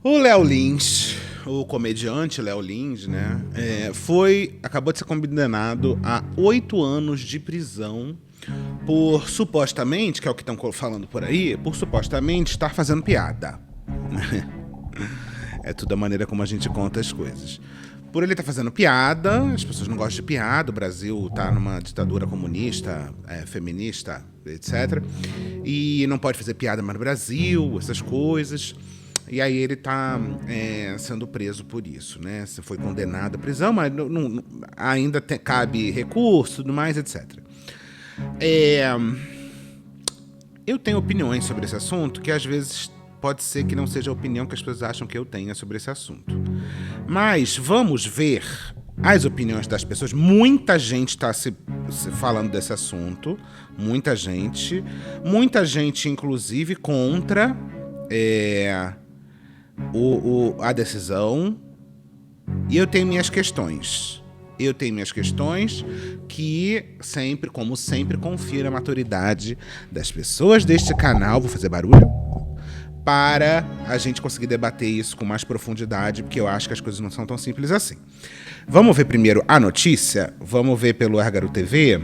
O Léo Lins, o comediante Léo Lins, né, acabou de ser condenado a 8 anos de prisão por supostamente, que é o que estão falando por aí, por supostamente estar fazendo piada. É tudo a maneira como a gente conta as coisas. Por ele estar fazendo piada, as pessoas não gostam de piada, o Brasil está numa ditadura comunista, feminista, etc. E não pode fazer piada mais no Brasil, essas coisas. E aí ele está sendo preso por isso, né? Você foi condenado à prisão, mas ainda cabe recurso, tudo mais, etc. Eu tenho opiniões sobre esse assunto que às vezes pode ser que não seja a opinião que as pessoas acham que eu tenha sobre esse assunto. Mas vamos ver as opiniões das pessoas. Muita gente está se falando desse assunto. Muita gente, inclusive, contra a decisão. E eu tenho minhas questões. Que sempre, como sempre, confio na maturidade das pessoas deste canal. Vou fazer barulho? Para a gente conseguir debater isso com mais profundidade, porque eu acho que as coisas não são tão simples assim. Vamos ver primeiro a notícia? Vamos ver pelo Argaro TV,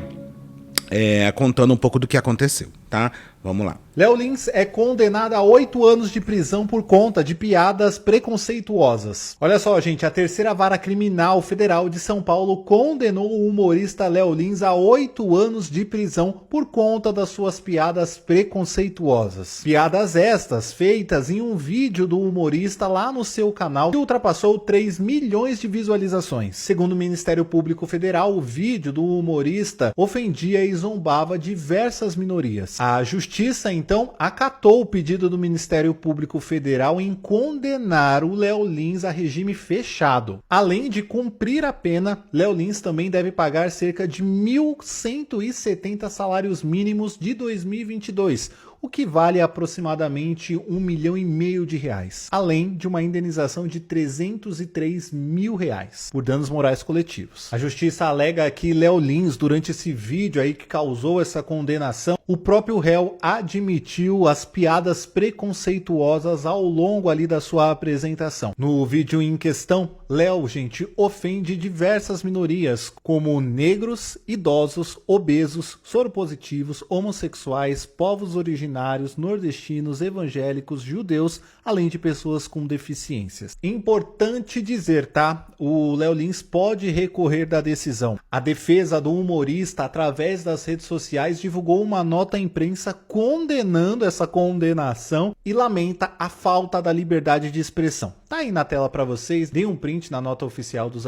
contando um pouco do que aconteceu, tá? Vamos lá. Léo Lins é condenado a 8 anos de prisão por conta de piadas preconceituosas. Olha só, gente, a terceira vara criminal federal de São Paulo condenou o humorista Léo Lins a 8 anos de prisão por conta das suas piadas preconceituosas. Piadas estas feitas em um vídeo do humorista lá no seu canal que ultrapassou 3 milhões de visualizações. Segundo o Ministério Público Federal, o vídeo do humorista ofendia e zombava diversas minorias. A Justiça, então, acatou o pedido do Ministério Público Federal em condenar o Léo Lins a regime fechado. Além de cumprir a pena, Léo Lins também deve pagar cerca de 1.170 salários mínimos de 2022, o que vale aproximadamente R$1,5 milhão de reais, além de uma indenização de R$303 mil por danos morais coletivos. A justiça alega que Léo Lins, durante esse vídeo aí que causou essa condenação, o próprio réu admitiu as piadas preconceituosas ao longo ali da sua apresentação. No vídeo em questão, Léo, gente, ofende diversas minorias, como negros, idosos, obesos, soropositivos, homossexuais, povos originários, nordestinos, evangélicos, judeus, além de pessoas com deficiências. Importante dizer, tá? O Léo Lins pode recorrer da decisão. A defesa do humorista, através das redes sociais, divulgou uma nota à imprensa condenando essa condenação e lamenta a falta da liberdade de expressão. Tá aí na tela para vocês, dê um print na nota oficial dos...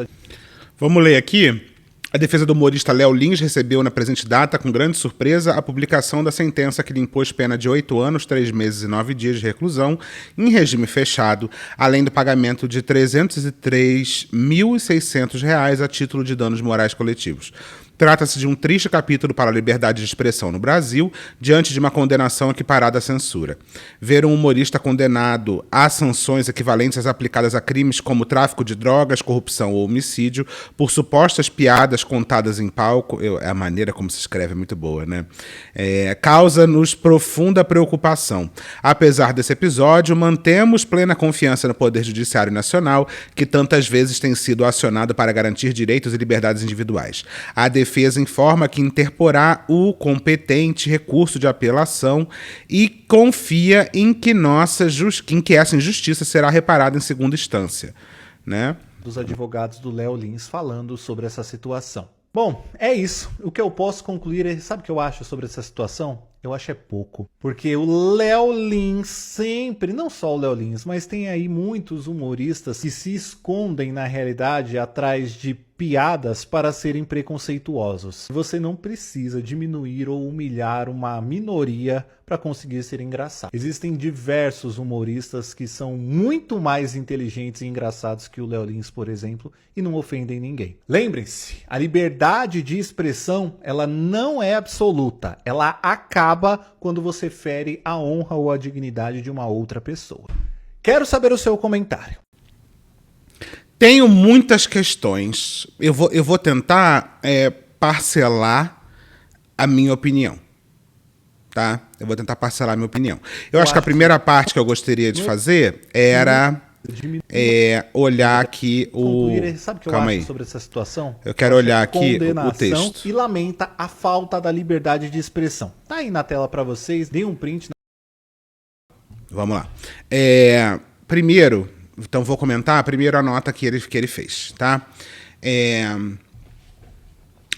Vamos ler aqui. A defesa do humorista Léo Lins recebeu na presente data, com grande surpresa, a publicação da sentença que lhe impôs pena de 8 anos, 3 meses e 9 dias de reclusão, em regime fechado, além do pagamento de R$ 303.600 a título de danos morais coletivos. Trata-se de um triste capítulo para a liberdade de expressão no Brasil, diante de uma condenação equiparada à censura. Ver um humorista condenado a sanções equivalentes às aplicadas a crimes como tráfico de drogas, corrupção ou homicídio, por supostas piadas contadas em palco, a maneira como se escreve é muito boa, né? Causa-nos profunda preocupação. Apesar desse episódio, mantemos plena confiança no Poder Judiciário Nacional, que tantas vezes tem sido acionado para garantir direitos e liberdades individuais. A defesa informa que interporá o competente recurso de apelação e confia em que essa injustiça será reparada em segunda instância, né? Dos advogados do Léo Lins falando sobre essa situação. Bom, é isso. O que eu posso concluir é, sabe o que eu acho sobre essa situação? Eu acho é pouco. Porque o Léo Lins sempre, não só o Léo Lins, mas tem aí muitos humoristas que se escondem na realidade atrás de piadas para serem preconceituosos. Você não precisa diminuir ou humilhar uma minoria para conseguir ser engraçado. Existem diversos humoristas que são muito mais inteligentes e engraçados que o Léo Lins, por exemplo, e não ofendem ninguém. Lembrem-se, a liberdade de expressão, ela não é absoluta. Ela acaba quando você fere a honra ou a dignidade de uma outra pessoa. Quero saber o seu comentário. Tenho muitas questões. Eu vou tentar parcelar a minha opinião. Tá? Eu vou tentar parcelar a minha opinião. Eu acho que a primeira parte que eu gostaria de fazer era olhar aqui o... Sabe o que eu Calma acho aí. sobre essa situação? Eu quero olhar aqui o Condenação texto. e lamenta a falta da liberdade de expressão. Tá aí na tela pra vocês, dê um print. Vamos lá. Primeiro, então vou comentar primeiro a nota que ele fez, tá?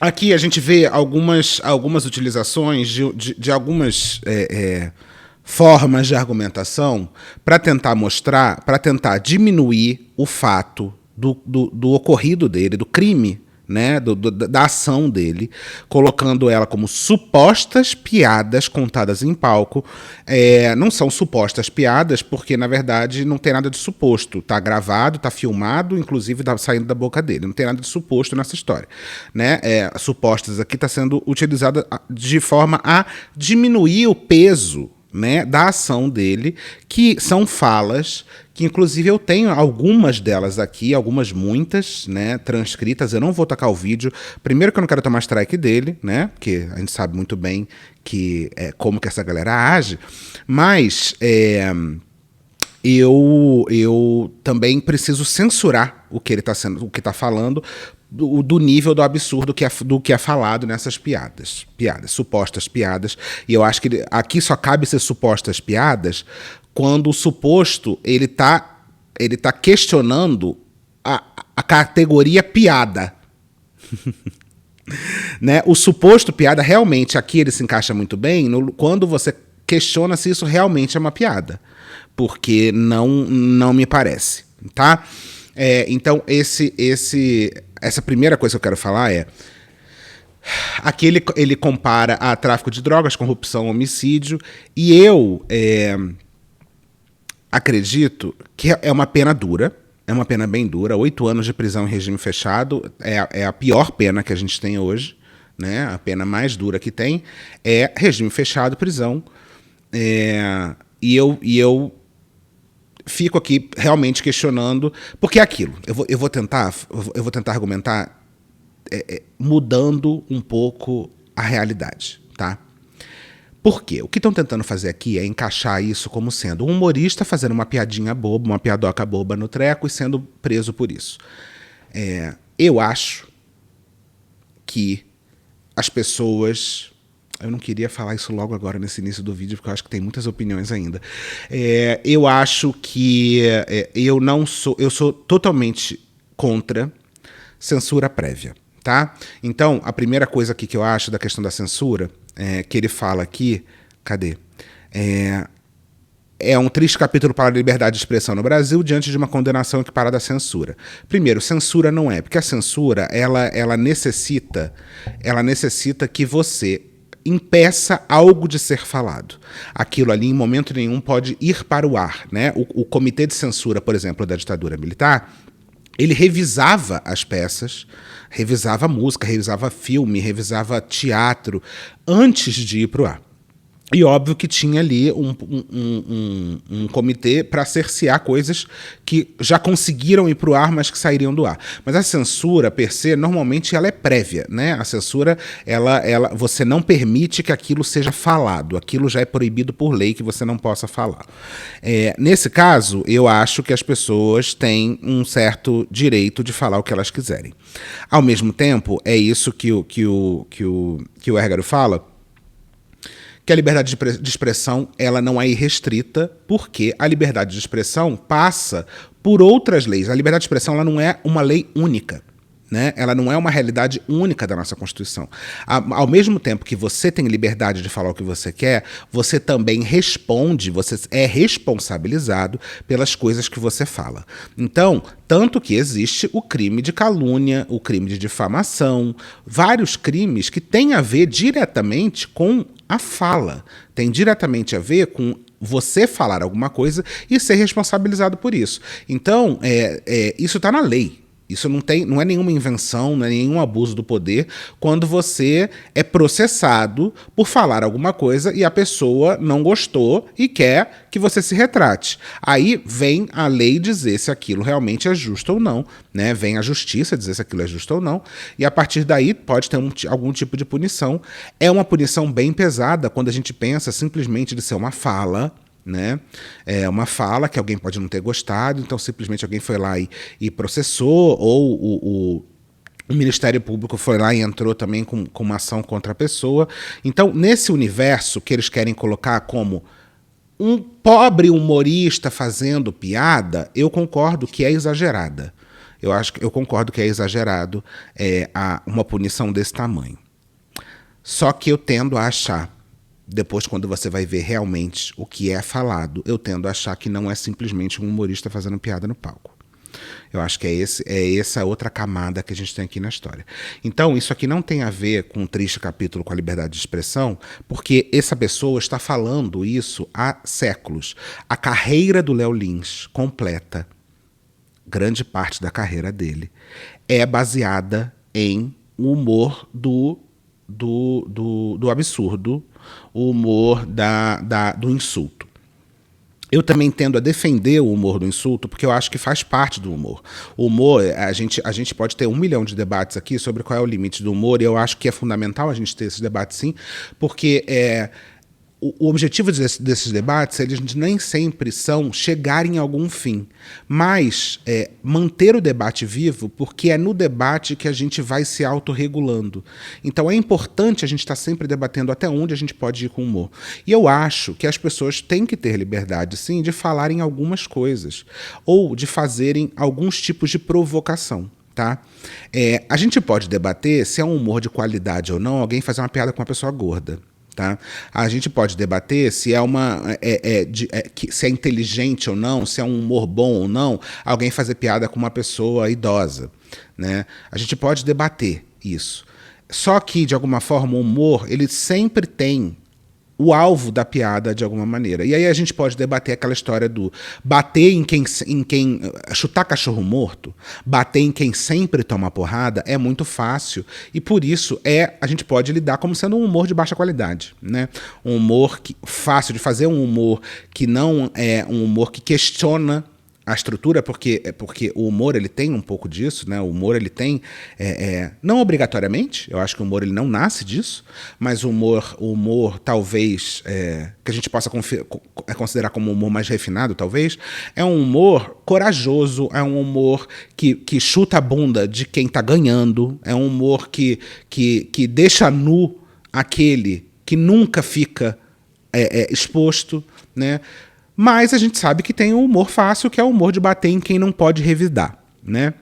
Aqui a gente vê algumas utilizações de algumas formas de argumentação para tentar mostrar, para tentar diminuir o fato do ocorrido dele, do crime, né, da ação dele, colocando ela como supostas piadas contadas em palco. Não são supostas piadas, porque, na verdade, não tem nada de suposto. Tá gravado, tá filmado, inclusive tá saindo da boca dele. Não tem nada de suposto nessa história. Né? Supostas aqui está sendo utilizada de forma a diminuir o peso, né, da ação dele, que são falas que, inclusive, eu tenho algumas delas aqui, muitas, né, transcritas. Eu não vou tacar o vídeo. Primeiro que eu não quero tomar strike dele, né, porque a gente sabe muito bem que como que essa galera age, mas eu também preciso censurar o que ele está falando, do nível do absurdo do que é falado nessas piadas, supostas piadas. E eu acho que aqui só cabe ser supostas piadas quando o suposto ele tá questionando a categoria piada. Né? O suposto piada, realmente, aqui ele se encaixa muito bem quando você questiona se isso realmente é uma piada, porque não me parece, tá? Então, essa primeira coisa que eu quero falar aqui ele compara a tráfico de drogas, corrupção, homicídio, e eu acredito que é uma pena dura, é uma pena bem dura. 8 anos de prisão em regime fechado é a pior pena que a gente tem hoje, né? A pena mais dura que tem é regime fechado, prisão. E eu fico aqui realmente questionando, porque é aquilo. Eu vou tentar argumentar mudando um pouco a realidade, tá? Por quê? O que estão tentando fazer aqui é encaixar isso como sendo um humorista fazendo uma piadinha boba, uma piadoca boba no treco e sendo preso por isso. Eu acho que as pessoas... Eu não queria falar isso logo agora nesse início do vídeo, porque eu acho que tem muitas opiniões ainda. Eu acho que eu sou totalmente contra censura prévia, tá? Então, a primeira coisa aqui que eu acho da questão da censura, que ele fala aqui, cadê? É um triste capítulo para a liberdade de expressão no Brasil diante de uma condenação equiparada à censura. Primeiro, censura não é, porque a censura ela necessita que você impeça algo de ser falado. Aquilo ali, em momento nenhum, pode ir para o ar, né? O comitê de censura, por exemplo, da ditadura militar, ele revisava as peças, revisava música, revisava filme, revisava teatro, antes de ir para o ar. E óbvio que tinha ali um comitê para cercear coisas que já conseguiram ir para o ar, mas que sairiam do ar. Mas a censura, per se, normalmente ela é prévia, né? A censura, você não permite que aquilo seja falado. Aquilo já é proibido por lei que você não possa falar. Nesse caso, eu acho que as pessoas têm um certo direito de falar o que elas quiserem. Ao mesmo tempo, é isso que o Érgaro fala, que a liberdade de expressão ela não é irrestrita, porque a liberdade de expressão passa por outras leis. A liberdade de expressão ela não é uma lei única, né? Ela não é uma realidade única da nossa Constituição. Ao mesmo tempo que você tem liberdade de falar o que você quer, você também responde, você é responsabilizado pelas coisas que você fala. Então, tanto que existe o crime de calúnia, o crime de difamação, vários crimes que têm a ver diretamente com a fala, tem diretamente a ver com você falar alguma coisa e ser responsabilizado por isso. Então, isso está na lei. Isso não é nenhuma invenção, não é nenhum abuso do poder, quando você é processado por falar alguma coisa e a pessoa não gostou e quer que você se retrate. Aí vem a lei dizer se aquilo realmente é justo ou não, né? Vem a justiça dizer se aquilo é justo ou não, e a partir daí pode ter algum tipo de punição. É uma punição bem pesada quando a gente pensa simplesmente de ser uma fala, né? É uma fala que alguém pode não ter gostado, então simplesmente alguém foi lá e processou, ou o Ministério Público foi lá e entrou também com uma ação contra a pessoa. Então, nesse universo que eles querem colocar como um pobre humorista fazendo piada, eu concordo que é exagerada. Eu concordo que é exagerado uma punição desse tamanho. Só que eu tendo a achar, depois quando você vai ver realmente o que é falado, eu tendo a achar que não é simplesmente um humorista fazendo piada no palco. Eu acho que é essa outra camada que a gente tem aqui na história. Então, isso aqui não tem a ver com um triste capítulo com a liberdade de expressão, porque essa pessoa está falando isso há séculos. A carreira do Léo Lins completa, grande parte da carreira dele, é baseada em humor do absurdo, o humor do insulto. Eu também tendo a defender o humor do insulto, porque eu acho que faz parte do humor. O humor, a gente pode ter 1 milhão de debates aqui sobre qual é o limite do humor, e eu acho que é fundamental a gente ter esse debate sim, porque o objetivo desses debates, eles nem sempre são chegar em algum fim, mas manter o debate vivo, porque é no debate que a gente vai se autorregulando. Então é importante a gente estar sempre debatendo até onde a gente pode ir com humor. E eu acho que as pessoas têm que ter liberdade, sim, de falarem algumas coisas, ou de fazerem alguns tipos de provocação. Tá? A gente pode debater se é um humor de qualidade ou não alguém fazer uma piada com uma pessoa gorda. Tá? A gente pode debater se se é inteligente ou não, se é um humor bom ou não, alguém fazer piada com uma pessoa idosa, né? A gente pode debater isso. Só que, de alguma forma, o humor ele sempre tem o alvo da piada de alguma maneira. E aí a gente pode debater aquela história do bater em quem chutar cachorro morto, bater em quem sempre toma porrada é muito fácil e por isso a gente pode lidar como sendo um humor de baixa qualidade, né? Um humor fácil de fazer, um humor que não é um humor que questiona a estrutura, porque o humor ele tem um pouco disso, né? O humor ele tem, não obrigatoriamente, eu acho que o humor ele não nasce disso, mas o humor talvez, que a gente possa considerar como um humor mais refinado, talvez, é um humor corajoso, é um humor que chuta a bunda de quem está ganhando, é um humor que deixa nu aquele que nunca fica exposto, né? Mas a gente sabe que tem o humor fácil, que é o humor de bater em quem não pode revidar, né?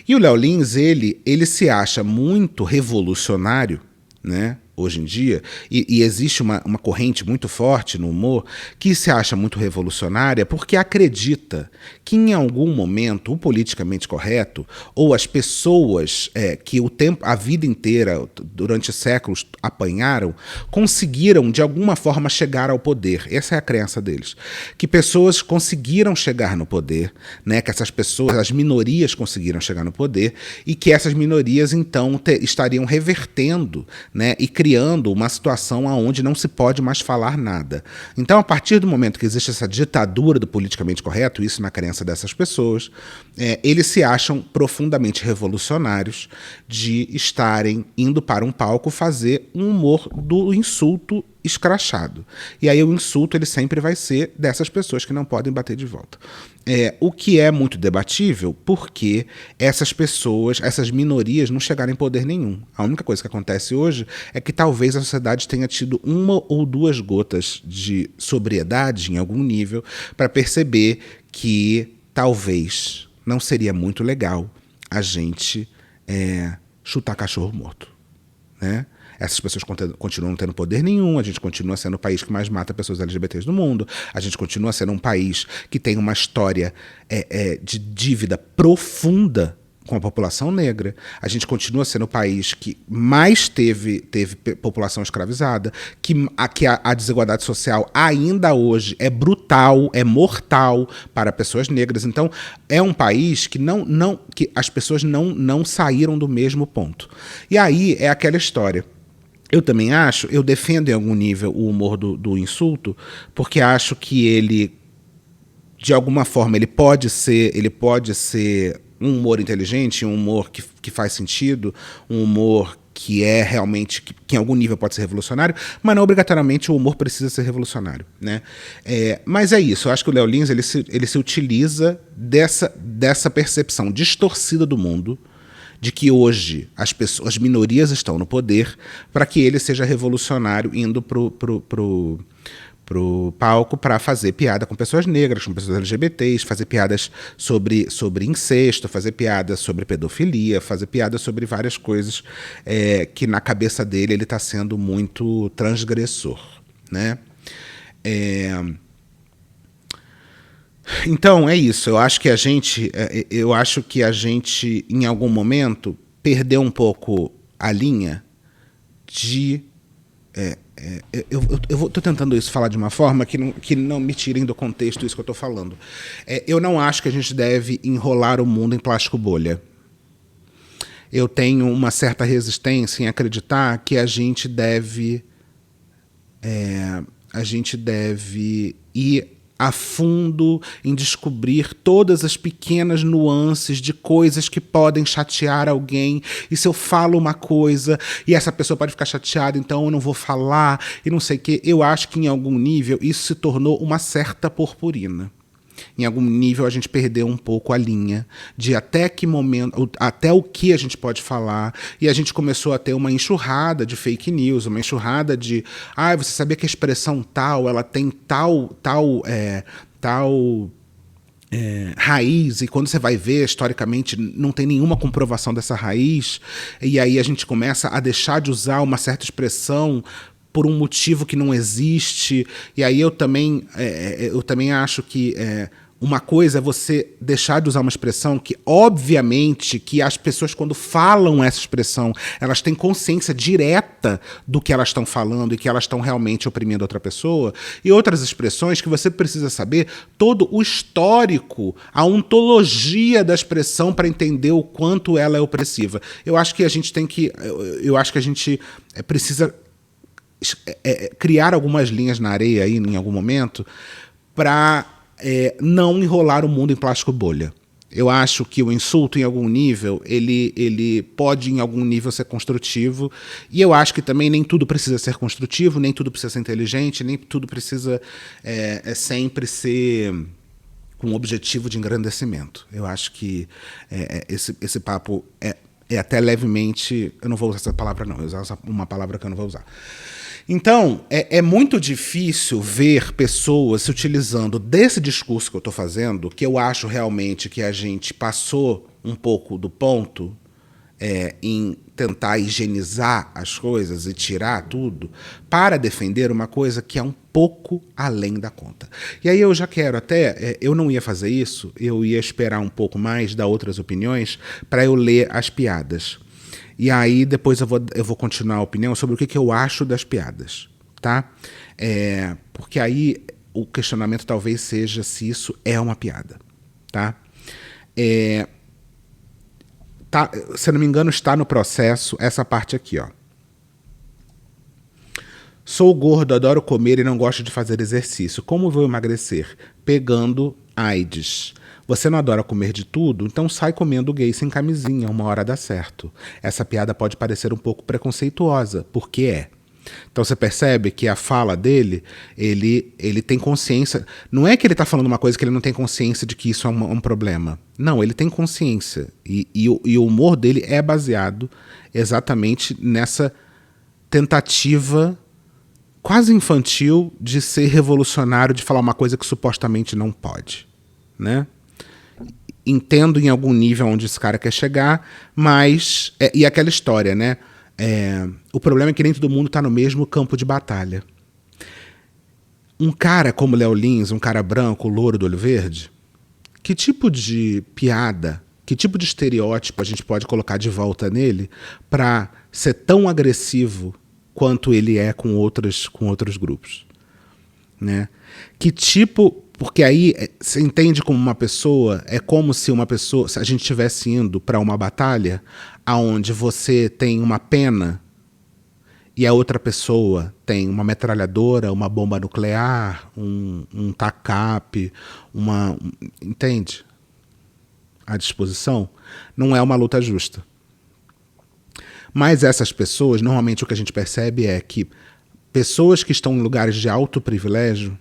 E o Léo Lins, ele se acha muito revolucionário, né? Hoje em dia, e existe uma corrente muito forte no humor que se acha muito revolucionária porque acredita que em algum momento o politicamente correto ou as pessoas que a vida inteira, durante séculos, apanharam, conseguiram de alguma forma chegar ao poder. Essa é a crença deles. Que pessoas conseguiram chegar no poder, né? Que essas pessoas, as minorias conseguiram chegar no poder e que essas minorias então estariam revertendo, né? E criando uma situação onde não se pode mais falar nada. Então, a partir do momento que existe essa ditadura do politicamente correto, isso na crença dessas pessoas, eles se acham profundamente revolucionários de estarem indo para um palco fazer um humor do insulto escrachado. E aí o insulto ele sempre vai ser dessas pessoas que não podem bater de volta. O que é muito debatível porque essas pessoas, essas minorias não chegaram em poder nenhum. A única coisa que acontece hoje é que talvez a sociedade tenha tido 1 ou 2 gotas de sobriedade em algum nível para perceber que talvez não seria muito legal a gente chutar cachorro morto, né? Essas pessoas continuam tendo poder nenhum, a gente continua sendo o país que mais mata pessoas LGBTs do mundo, a gente continua sendo um país que tem uma história de dívida profunda com a população negra, a gente continua sendo o país que mais teve população escravizada, que a desigualdade social ainda hoje é brutal, é mortal para pessoas negras. Então, é um país que que as pessoas não saíram do mesmo ponto. E aí é aquela história. Eu também eu defendo em algum nível o humor do insulto, porque acho que ele, de alguma forma, ele pode ser um humor inteligente, um humor que faz sentido, um humor que é realmente, que em algum nível pode ser revolucionário, mas não obrigatoriamente o humor precisa ser revolucionário, né? Mas é isso, eu acho que o Léo Lins ele se utiliza dessa percepção distorcida do mundo, de que hoje as minorias estão no poder, para que ele seja revolucionário indo pro palco para fazer piada com pessoas negras, com pessoas LGBTs, fazer piadas sobre incesto, fazer piadas sobre pedofilia, fazer piadas sobre várias coisas que na cabeça dele ele está sendo muito transgressor, né? Então é isso. Eu acho que a gente em algum momento perdeu um pouco a linha de eu tô tentando falar de uma forma que não me tirem do contexto isso que eu estou falando. Eu não acho que a gente deve enrolar o mundo em plástico bolha. Eu tenho uma certa resistência em acreditar que a gente deve ir a fundo em descobrir todas as pequenas nuances de coisas que podem chatear alguém. E se eu falo uma coisa e essa pessoa pode ficar chateada, então eu não vou falar e não sei o quê. Eu acho que em algum nível isso se tornou uma certa purpurina. Em algum nível a gente perdeu um pouco a linha de até que momento, até o que a gente pode falar, e a gente começou a ter uma enxurrada de fake news, uma enxurrada de você sabia que a expressão tal, ela tem tal raiz, e quando você vai ver historicamente não tem nenhuma comprovação dessa raiz, e aí a gente começa a deixar de usar uma certa expressão por um motivo que não existe. E aí eu também acho que uma coisa é você deixar de usar uma expressão que, obviamente, que as pessoas, quando falam essa expressão, elas têm consciência direta do que elas estão falando e que elas estão realmente oprimindo outra pessoa. E outras expressões que você precisa saber todo o histórico, a ontologia da expressão para entender o quanto ela é opressiva. Eu acho que a gente precisa criar algumas linhas na areia aí, em algum momento, para não enrolar o mundo em plástico bolha. Eu acho que o insulto, em algum nível, ele pode, em algum nível, ser construtivo. E eu acho que também nem tudo precisa ser construtivo, nem tudo precisa ser inteligente, nem tudo precisa sempre ser com um objetivo de engrandecimento. Eu acho que esse papo é até levemente... Eu não vou usar essa palavra, não. Eu vou usar uma palavra que eu não vou usar. Então, é muito difícil ver pessoas se utilizando desse discurso que eu estou fazendo, que eu acho realmente que a gente passou um pouco do ponto em tentar higienizar as coisas e tirar tudo, para defender uma coisa que é um pouco além da conta. E aí eu já quero até... eu não ia fazer isso, eu ia esperar um pouco mais, dar outras opiniões, para eu ler as piadas. E aí depois eu vou continuar a opinião sobre o que eu acho das piadas, tá? Porque aí o questionamento talvez seja se isso é uma piada, tá? Se eu não me engano, está no processo essa parte aqui, ó. Sou gordo, adoro comer e não gosto de fazer exercício. Como vou emagrecer? Pegando AIDS. Você não adora comer de tudo? Então sai comendo gay sem camisinha, uma hora dá certo. Essa piada pode parecer um pouco preconceituosa, porque é. Então você percebe que a fala dele, ele tem consciência. Não é que ele está falando uma coisa que ele não tem consciência de que isso é um problema. Não, ele tem consciência. E o humor dele é baseado exatamente nessa tentativa quase infantil de ser revolucionário, de falar uma coisa que supostamente não pode, né? Entendo em algum nível onde esse cara quer chegar, mas... e aquela história, né? O problema é que nem todo mundo está no mesmo campo de batalha. Um cara como Léo Lins, um cara branco, louro do olho verde, que tipo de piada, que tipo de estereótipo a gente pode colocar de volta nele para ser tão agressivo quanto ele é com outros grupos, né? Que tipo... Porque aí você entende como uma pessoa... É como se se a gente estivesse indo para uma batalha onde você tem uma pena e a outra pessoa tem uma metralhadora, uma bomba nuclear, um TACAP, entende? À disposição. Não é uma luta justa. Mas essas pessoas, normalmente o que a gente percebe é que pessoas que estão em lugares de alto privilégio,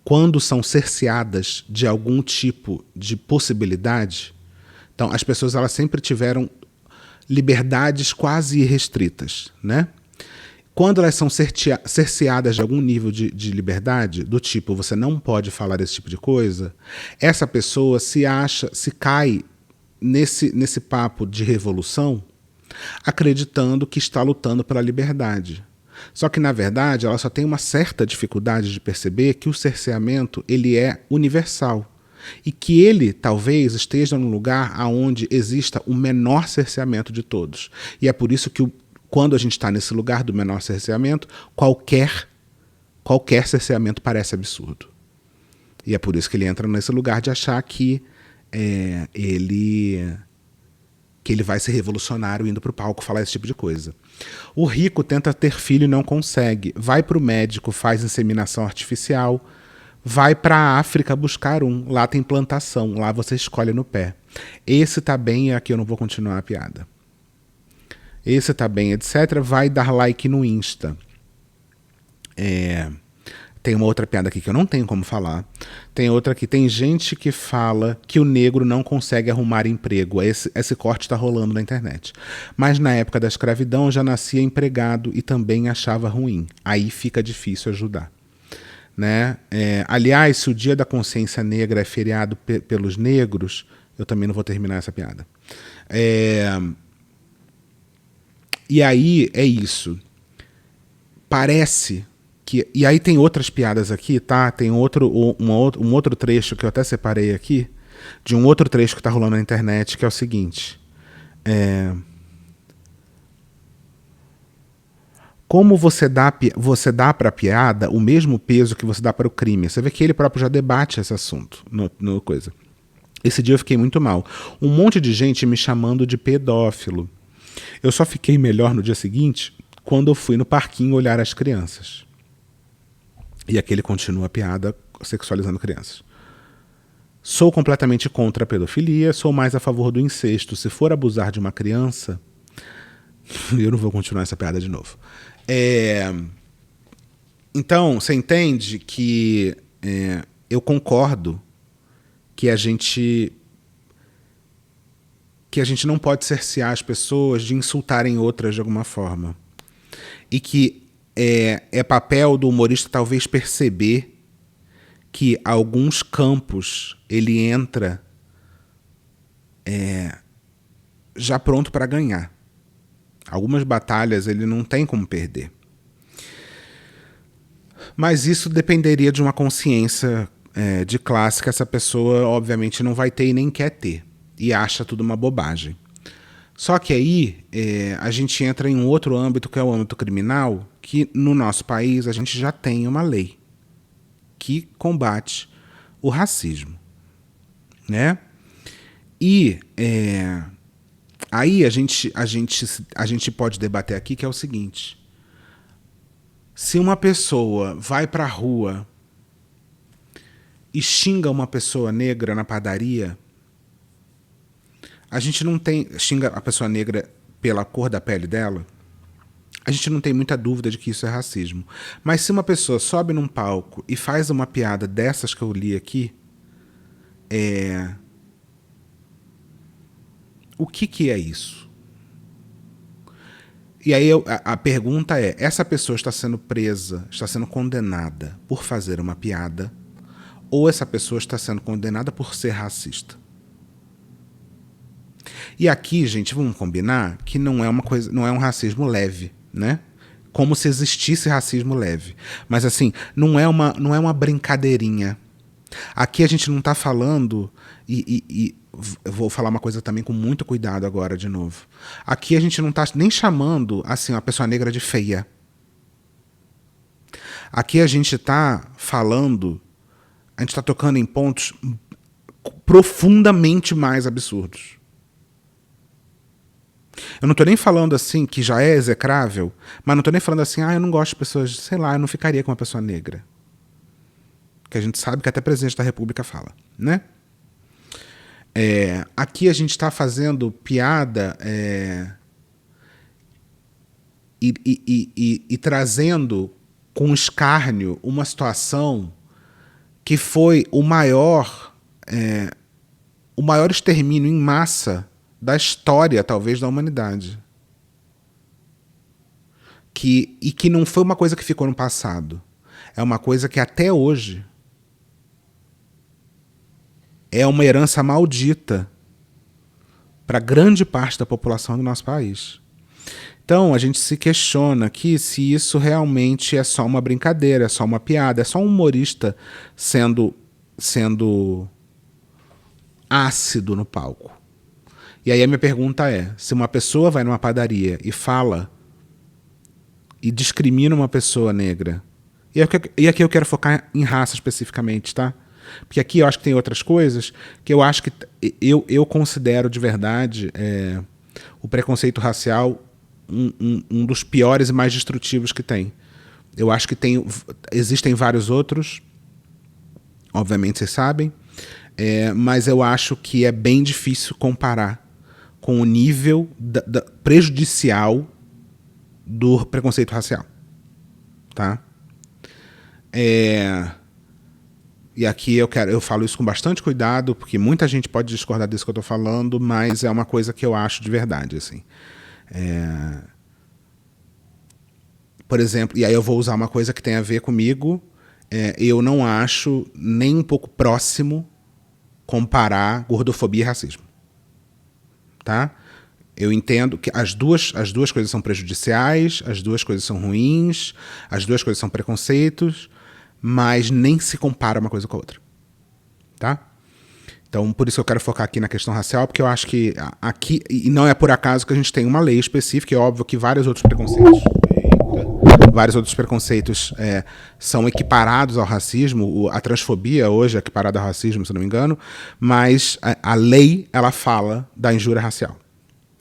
quando são cerceadas de algum tipo de possibilidade, então as pessoas elas sempre tiveram liberdades quase irrestritas, né? Quando elas são cerceadas de algum nível de liberdade, do tipo, você não pode falar esse tipo de coisa, essa pessoa se cai nesse papo de revolução, acreditando que está lutando pela liberdade. Só que, na verdade, ela só tem uma certa dificuldade de perceber que o cerceamento ele é universal. E que ele, talvez, esteja num lugar onde exista o menor cerceamento de todos. E é por isso que, quando a gente está nesse lugar do menor cerceamento, qualquer cerceamento parece absurdo. E é por isso que ele entra nesse lugar de achar que ele vai ser revolucionário indo para o palco falar esse tipo de coisa. O rico tenta ter filho e não consegue. Vai para o médico, faz inseminação artificial. Vai para a África buscar um. Lá tem plantação. Lá você escolhe no pé. Esse tá bem, aqui eu não vou continuar a piada. Esse tá bem, etc. Vai dar like no Insta. Tem uma outra piada aqui que eu não tenho como falar. Tem outra aqui. Tem gente que fala que o negro não consegue arrumar emprego. Esse corte está rolando na internet. Mas na época da escravidão já nascia empregado e também achava ruim. Aí fica difícil ajudar. Né? Aliás, se o Dia da Consciência Negra é feriado pelos negros, eu também não vou terminar essa piada. E aí é isso. Parece que... E aí tem outras piadas aqui, tá? Tem um outro trecho que eu até separei aqui, de um outro trecho que tá rolando na internet, que é o seguinte. Como você dá para a piada o mesmo peso que você dá para o crime? Você vê que ele próprio já debate esse assunto no coisa. Esse dia eu fiquei muito mal. Um monte de gente me chamando de pedófilo. Eu só fiquei melhor no dia seguinte quando eu fui no parquinho olhar as crianças. E aqui ele continua a piada sexualizando crianças. Sou completamente contra a pedofilia, sou mais a favor do incesto. Se for abusar de uma criança... Eu não vou continuar essa piada de novo. Então, você entende que eu concordo que a gente não pode cercear as pessoas de insultarem outras de alguma forma. E que é papel do humorista talvez perceber que alguns campos ele entra já pronto para ganhar. Algumas batalhas ele não tem como perder. Mas isso dependeria de uma consciência de classe que essa pessoa obviamente não vai ter e nem quer ter. E acha tudo uma bobagem. Só que aí a gente entra em um outro âmbito, que é o âmbito criminal, que no nosso país a gente já tem uma lei que combate o racismo. Né? E aí a gente pode debater aqui que é o seguinte. Se uma pessoa vai para a rua e xinga uma pessoa negra na padaria, a gente não tem... Xinga a pessoa negra pela cor da pele dela, a gente não tem muita dúvida de que isso é racismo. Mas se uma pessoa sobe num palco e faz uma piada dessas que eu li aqui, o que é isso? E aí a pergunta é, essa pessoa está sendo presa, está sendo condenada por fazer uma piada, ou essa pessoa está sendo condenada por ser racista? E aqui, gente, vamos combinar que não é uma coisa, não é um racismo leve, né? Como se existisse racismo leve. Mas assim, não é uma brincadeirinha. Aqui a gente não está falando, e eu vou falar uma coisa também com muito cuidado agora de novo. Aqui a gente não está nem chamando assim uma pessoa negra de feia. Aqui a gente está falando, a gente está tocando em pontos profundamente mais absurdos. Eu não estou nem falando assim que já é execrável, mas não estou nem falando assim, eu não gosto de pessoas, sei lá, eu não ficaria com uma pessoa negra. Que a gente sabe que até o presidente da República fala, né? Aqui a gente está fazendo piada e trazendo com escárnio uma situação que foi o maior extermínio em massa da história, talvez, da humanidade. E que não foi uma coisa que ficou no passado. É uma coisa que até hoje é uma herança maldita para grande parte da população do nosso país. Então, a gente se questiona aqui se isso realmente é só uma brincadeira, é só uma piada, é só um humorista sendo ácido no palco. E aí a minha pergunta é, se uma pessoa vai numa padaria e fala e discrimina uma pessoa negra, e aqui eu quero focar em raça especificamente, tá? Porque aqui eu acho que tem outras coisas que eu acho que eu considero de verdade o preconceito racial um dos piores e mais destrutivos que tem. Eu acho que existem vários outros, obviamente vocês sabem, mas eu acho que é bem difícil comparar com o nível prejudicial do preconceito racial. Tá? E aqui eu falo isso com bastante cuidado, porque muita gente pode discordar disso que eu estou falando, mas é uma coisa que eu acho de verdade. Assim. Por exemplo, e aí eu vou usar uma coisa que tem a ver comigo, eu não acho nem um pouco próximo comparar gordofobia e racismo. Tá? Eu entendo que as duas coisas são prejudiciais, as duas coisas são ruins, as duas coisas são preconceitos, mas nem se compara uma coisa com a outra. Tá? Então, por isso que eu quero focar aqui na questão racial, porque eu acho que aqui, e não é por acaso que a gente tem uma lei específica, é óbvio que vários outros preconceitos são equiparados ao racismo, a transfobia hoje é equiparada ao racismo, se não me engano, mas a lei, ela fala da injúria racial.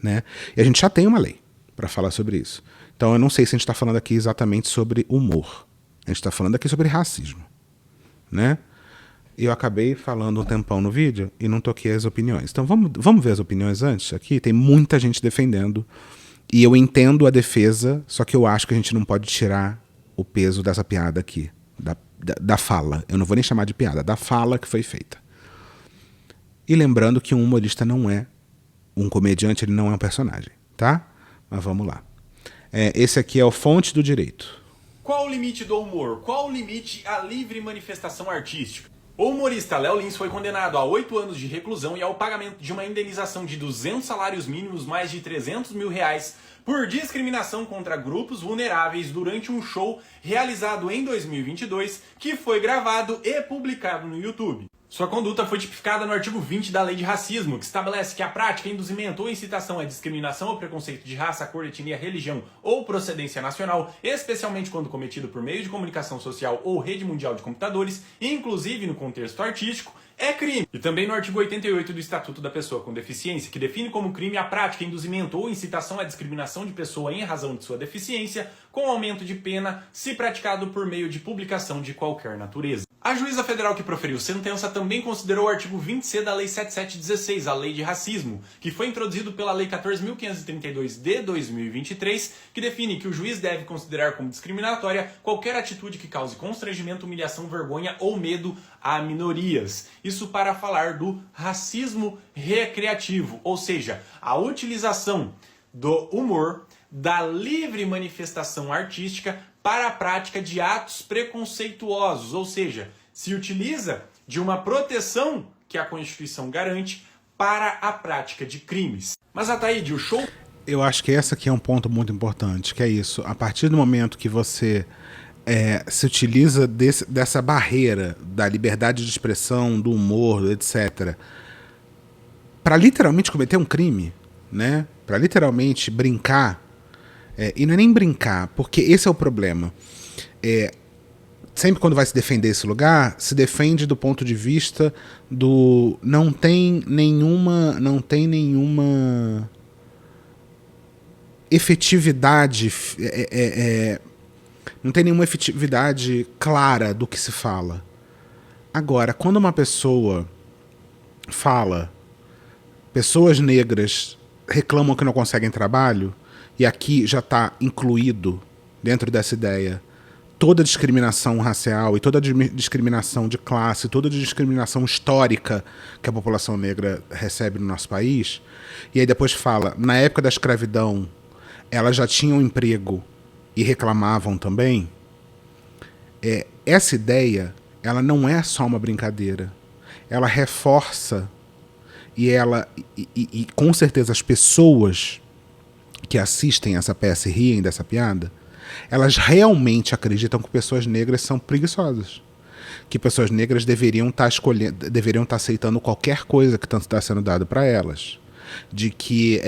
Né? E a gente já tem uma lei para falar sobre isso. Então eu não sei se a gente está falando aqui exatamente sobre humor. A gente está falando aqui sobre racismo. Né? E eu acabei falando um tempão no vídeo e não toquei as opiniões. Então vamos ver as opiniões antes? Aqui tem muita gente defendendo. E eu entendo a defesa, só que eu acho que a gente não pode tirar o peso dessa piada aqui. Da fala. Eu não vou nem chamar de piada. Da fala que foi feita. E lembrando que um humorista não é um comediante, ele não é um personagem, tá? Mas vamos lá. Esse aqui é o Fonte do Direito. Qual o limite do humor? Qual o limite à livre manifestação artística? O humorista Léo Lins foi condenado a 8 anos de reclusão e ao pagamento de uma indenização de 200 salários mínimos, mais de 300 mil reais, por discriminação contra grupos vulneráveis durante um show realizado em 2022, que foi gravado e publicado no YouTube. Sua conduta foi tipificada no artigo 20 da Lei de Racismo, que estabelece que a prática, induzimento ou incitação à discriminação ou preconceito de raça, cor, etnia, religião ou procedência nacional, especialmente quando cometido por meio de comunicação social ou rede mundial de computadores, inclusive no contexto artístico, é crime. E também no artigo 88 do Estatuto da Pessoa com Deficiência, que define como crime a prática, induzimento ou incitação à discriminação de pessoa em razão de sua deficiência, com aumento de pena se praticado por meio de publicação de qualquer natureza. A juíza federal que proferiu sentença também considerou o artigo 20C da Lei 7716, a Lei de Racismo, que foi introduzido pela Lei 14.532 de 2023, que define que o juiz deve considerar como discriminatória qualquer atitude que cause constrangimento, humilhação, vergonha ou medo a minorias. Isso para falar do racismo recreativo, ou seja, a utilização do humor, da livre manifestação artística para a prática de atos preconceituosos, ou seja, se utiliza de uma proteção que a Constituição garante para a prática de crimes. Mas, Ataíde, o show... Eu acho que esse aqui é um ponto muito importante, que é isso. A partir do momento que você se utiliza dessa barreira da liberdade de expressão, do humor, etc., para literalmente cometer um crime, né? Para literalmente brincar, e não é nem brincar, porque esse é o problema. Sempre quando vai se defender esse lugar, se defende do ponto de vista do não tem nenhuma efetividade, não tem nenhuma efetividade clara do que se fala. Agora, quando uma pessoa fala, pessoas negras reclamam que não conseguem trabalho, e aqui já está incluído dentro dessa ideia toda discriminação racial e toda discriminação de classe, toda discriminação histórica que a população negra recebe no nosso país, e aí depois fala, na época da escravidão, elas já tinham emprego e reclamavam também, essa ideia, ela não é só uma brincadeira, ela reforça e com certeza as pessoas que assistem essa peça e riem dessa piada, elas realmente acreditam que pessoas negras são preguiçosas. Que pessoas negras deveriam estar aceitando qualquer coisa que está sendo dado para elas. De que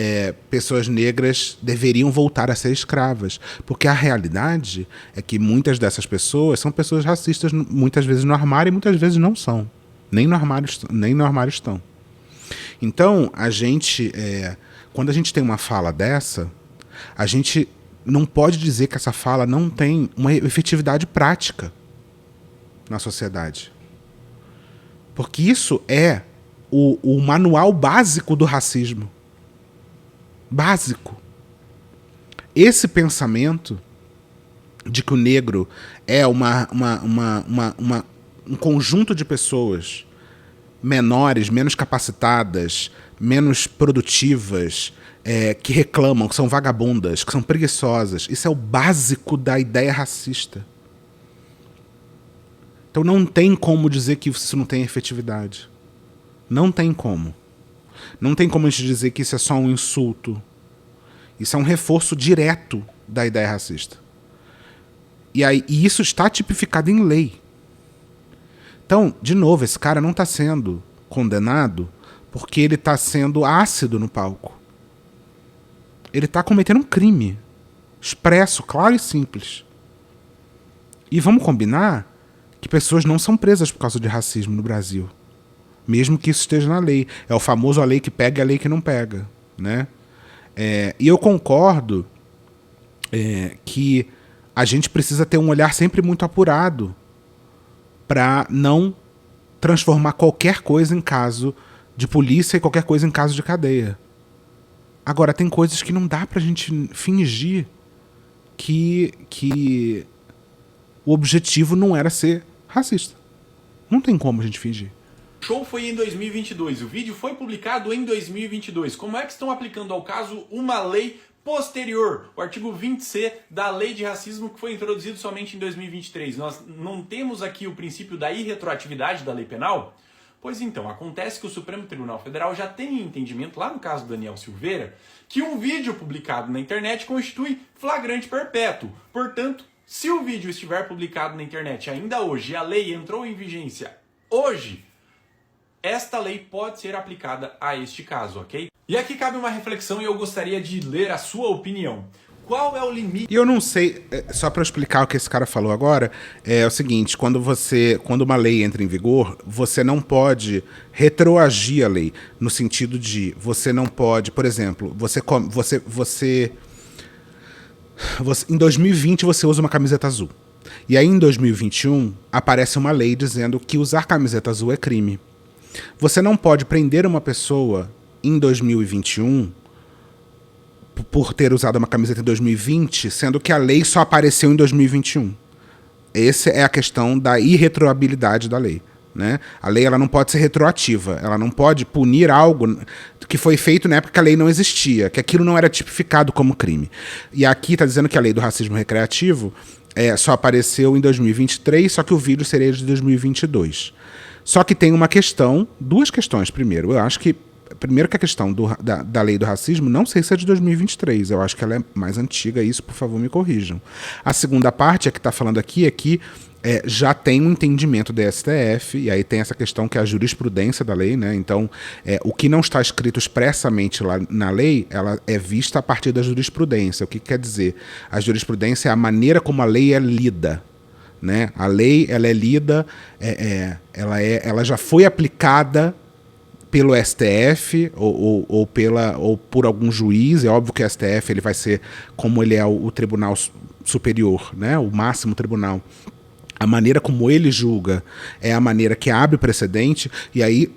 pessoas negras deveriam voltar a ser escravas. Porque a realidade é que muitas dessas pessoas são pessoas racistas, muitas vezes no armário e muitas vezes não são. Nem no armário estão. Então, quando a gente tem uma fala dessa, a gente não pode dizer que essa fala não tem uma efetividade prática na sociedade. Porque isso é o manual básico do racismo. Básico. Esse pensamento de que o negro é um conjunto de pessoas menores, menos capacitadas, menos produtivas, que reclamam, que são vagabundas, que são preguiçosas. Isso é o básico da ideia racista. Então não tem como dizer que isso não tem efetividade. Não tem como. Não tem como a gente dizer que isso é só um insulto. Isso é um reforço direto da ideia racista. E isso está tipificado em lei. Então, de novo, esse cara não está sendo condenado porque ele está sendo ácido no palco. Ele está cometendo um crime. Expresso, claro e simples. E vamos combinar que pessoas não são presas por causa de racismo no Brasil. Mesmo que isso esteja na lei. É o famoso a lei que pega e a lei que não pega. Né? E eu concordo que a gente precisa ter um olhar sempre muito apurado para não transformar qualquer coisa em caso de polícia e qualquer coisa em caso de cadeia. Agora, tem coisas que não dá pra gente fingir que o objetivo não era ser racista. Não tem como a gente fingir. O show foi em 2022, o vídeo foi publicado em 2022. Como é que estão aplicando ao caso uma lei posterior, o artigo 20C da Lei de Racismo, que foi introduzido somente em 2023? Nós não temos aqui o princípio da irretroatividade da lei penal? Pois então, acontece que o Supremo Tribunal Federal já tem entendimento, lá no caso do Daniel Silveira, que um vídeo publicado na internet constitui flagrante perpétuo. Portanto, se o vídeo estiver publicado na internet ainda hoje e a lei entrou em vigência hoje, esta lei pode ser aplicada a este caso, ok? E aqui cabe uma reflexão e eu gostaria de ler a sua opinião. Qual é o limite? E eu não sei, só para explicar o que esse cara falou agora, é o seguinte, quando uma lei entra em vigor, você não pode retroagir a lei, no sentido de, você não pode, por exemplo, em 2020 você usa uma camiseta azul. E aí em 2021 aparece uma lei dizendo que usar camiseta azul é crime. Você não pode prender uma pessoa em 2021 por ter usado uma camiseta em 2020, sendo que a lei só apareceu em 2021. Essa é a questão da irretroabilidade da lei. Né? A lei ela não pode ser retroativa, ela não pode punir algo que foi feito na época que a lei não existia, que aquilo não era tipificado como crime. E aqui está dizendo que a lei do racismo recreativo só apareceu em 2023, só que o vídeo seria de 2022. Só que tem duas questões. Primeiro, eu acho que a questão da lei do racismo, não sei se é de 2023, eu acho que ela é mais antiga, isso, por favor, me corrijam. A segunda parte que está falando aqui é que já tem um entendimento do STF, e aí tem essa questão que é a jurisprudência da lei, né? Então, o que não está escrito expressamente lá na lei, ela é vista a partir da jurisprudência. O que quer dizer? A jurisprudência é a maneira como a lei é lida. Né? A lei ela é lida, ela já foi aplicada pelo STF ou por algum juiz. É óbvio que o STF ele vai ser, como ele é o tribunal superior, né? O máximo tribunal. A maneira como ele julga é a maneira que abre precedente. E aí,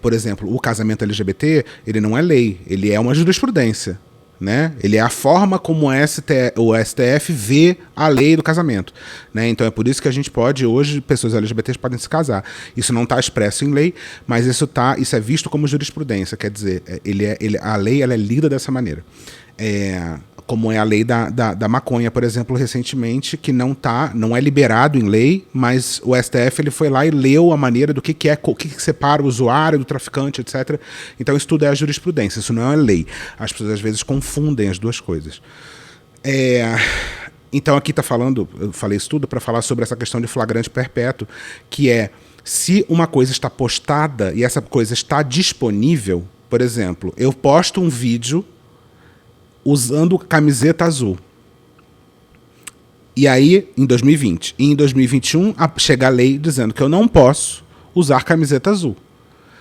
por exemplo, o casamento LGBT, ele não é lei, ele é uma jurisprudência. né? Ele é a forma como o STF vê a lei do casamento, né? Então é por isso que a gente pode, hoje, pessoas LGBTs podem se casar. Isso não está expresso em lei, mas isso é visto como jurisprudência, quer dizer, a lei ela é lida dessa maneira. Como é a lei da maconha, por exemplo, recentemente, que não é liberado em lei, mas o STF ele foi lá e leu a maneira do que separa o usuário do traficante, etc. Então isso tudo é a jurisprudência, isso não é lei. As pessoas às vezes confundem as duas coisas. Então aqui eu falei isso tudo para falar sobre essa questão de flagrante perpétuo, que é, se uma coisa está postada e essa coisa está disponível, por exemplo, eu posto um vídeo usando camiseta azul. E aí, em 2020. E em 2021, chega a lei dizendo que eu não posso usar camiseta azul.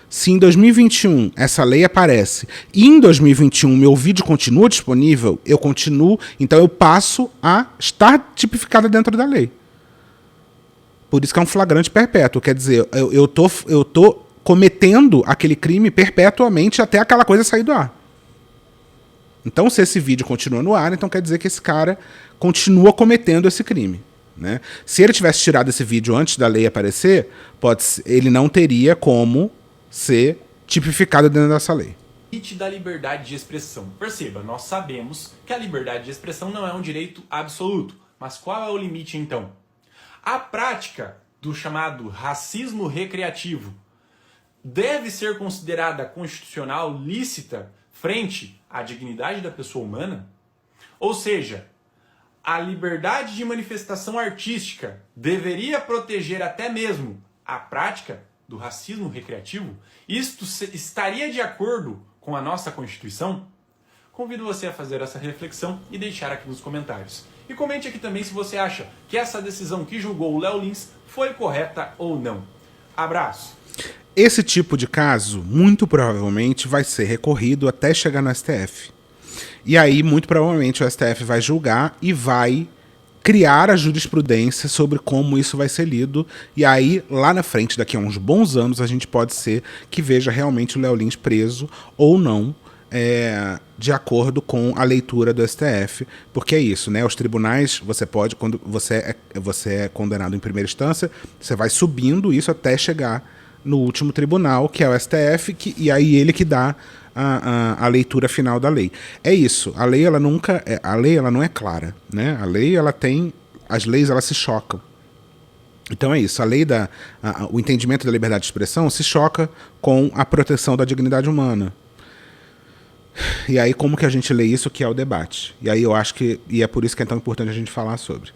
Se em 2021 essa lei aparece e em 2021 meu vídeo continua disponível, eu continuo, então eu passo a estar tipificada dentro da lei. Por isso que é um flagrante perpétuo. Quer dizer, eu tô cometendo aquele crime perpetuamente até aquela coisa sair do ar. Então, se esse vídeo continua no ar, então quer dizer que esse cara continua cometendo esse crime, né? Se ele tivesse tirado esse vídeo antes da lei aparecer, ele não teria como ser tipificado dentro dessa lei. Limite da liberdade de expressão. Perceba, nós sabemos que a liberdade de expressão não é um direito absoluto. Mas qual é o limite, então? A prática do chamado racismo recreativo deve ser considerada constitucional lícita frente à dignidade da pessoa humana? Ou seja, a liberdade de manifestação artística deveria proteger até mesmo a prática do racismo recreativo? Isto estaria de acordo com a nossa Constituição? Convido você a fazer essa reflexão e deixar aqui nos comentários. E comente aqui também se você acha que essa decisão que julgou o Léo Lins foi correta ou não. Abraço! Esse tipo de caso, muito provavelmente, vai ser recorrido até chegar no STF. E aí, muito provavelmente, o STF vai julgar e vai criar a jurisprudência sobre como isso vai ser lido. E aí, lá na frente, daqui a uns bons anos, a gente pode ser que veja realmente o Léo Lins preso ou não, de acordo com a leitura do STF. Porque é isso, né? Os tribunais, você pode, quando você é condenado em primeira instância, você vai subindo isso até chegar no último tribunal, que é o STF, e aí ele que dá a leitura final da lei. É isso, a lei ela não é clara, né? A lei as leis elas se chocam. Então é isso, o entendimento da liberdade de expressão se choca com a proteção da dignidade humana. E aí como que a gente lê isso, que é o debate? E aí eu acho e é por isso que é tão importante a gente falar sobre.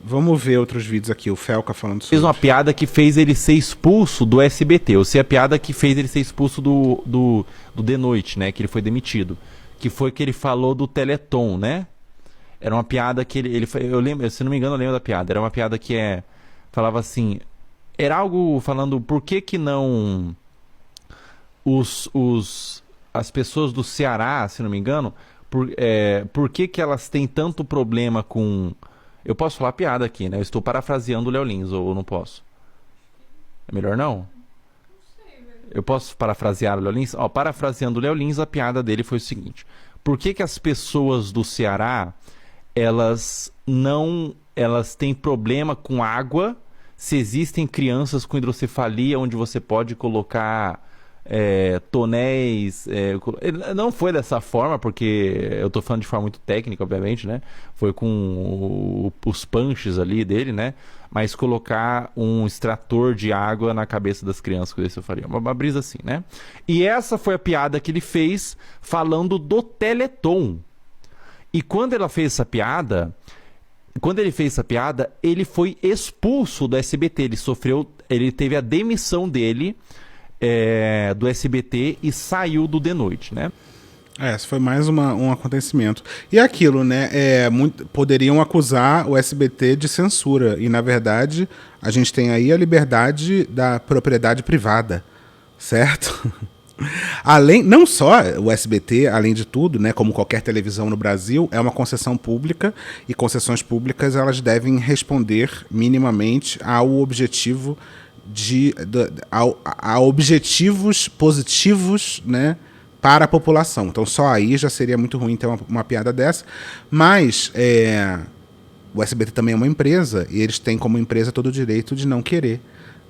Vamos ver outros vídeos aqui, o Felca falando sobre... Fez uma piada que fez ele ser expulso do SBT. Eu sei a piada que fez ele ser expulso do The Noite, né? Que ele foi demitido. Que foi que ele falou do Teleton, né? Era uma piada que eu lembro, se não me engano, eu lembro da piada. Era uma piada que falava assim... Era algo falando por que não as pessoas do Ceará, se não me engano, por que elas têm tanto problema com... Eu posso falar piada aqui, né? Eu estou parafraseando o Léo Lins, ou não posso? É melhor não? Eu posso parafrasear o Léo Lins? Parafraseando o Léo Lins, a piada dele foi o seguinte. Por que as pessoas do Ceará, elas têm problema com água se existem crianças com hidrocefalia onde você pode colocar tonéis... não foi dessa forma, porque eu estou falando de forma muito técnica, obviamente, né? Foi com os punches ali dele, né? Mas colocar um extrator de água na cabeça das crianças com hidrocefalia. Uma brisa assim, né? E essa foi a piada que ele fez falando do Teleton. E quando ele fez essa piada, ele foi expulso do SBT. Ele teve a demissão dele do SBT e saiu do The Noite, né? Esse foi mais um acontecimento. E aquilo, né? Poderiam acusar o SBT de censura. E, na verdade, a gente tem aí a liberdade da propriedade privada, certo? Não só o SBT, além de tudo, né, como qualquer televisão no Brasil, é uma concessão pública, e concessões públicas elas devem responder minimamente ao objetivo a objetivos positivos, né, para a população. Então só aí já seria muito ruim ter uma piada dessa. Mas o SBT também é uma empresa e eles têm como empresa todo o direito de não querer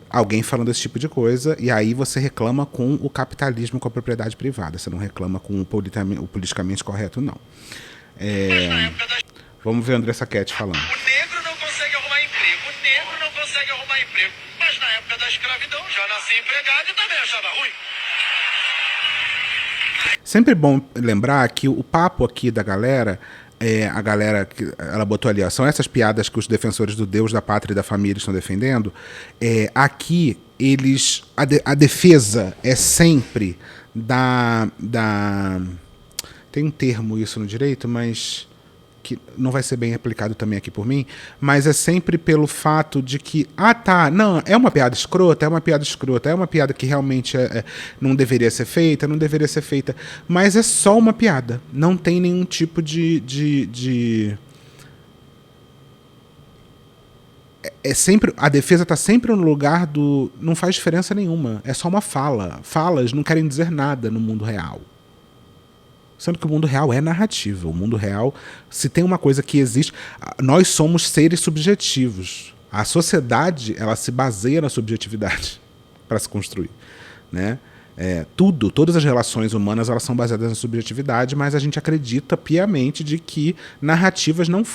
alguém falando esse tipo de coisa, e aí você reclama com o capitalismo, com a propriedade privada. Você não reclama com o politicamente correto, não. Vamos ver a Andressa Cat falando. O negro não consegue arrumar emprego, o negro não consegue arrumar emprego. Mas na época da escravidão já nasci empregado e também achava ruim. Sempre bom lembrar que o papo aqui da galera, a galera que ela botou ali, ó, são essas piadas que os defensores do Deus, da pátria e da família estão defendendo. Aqui, a defesa é sempre tem um termo isso no direito, mas que não vai ser bem aplicado também aqui por mim, mas é sempre pelo fato de que, não, é uma piada escrota, é uma piada que realmente não deveria ser feita, mas é só uma piada, não tem nenhum tipo sempre, a defesa está sempre no lugar do, não faz diferença nenhuma, é só uma falas não querem dizer nada no mundo real. Sendo que o mundo real é narrativa. O mundo real, se tem uma coisa que existe, nós somos seres subjetivos. A sociedade, ela se baseia na subjetividade para se construir, né? Todas as relações humanas, elas são baseadas na subjetividade, mas a gente acredita piamente de que narrativas não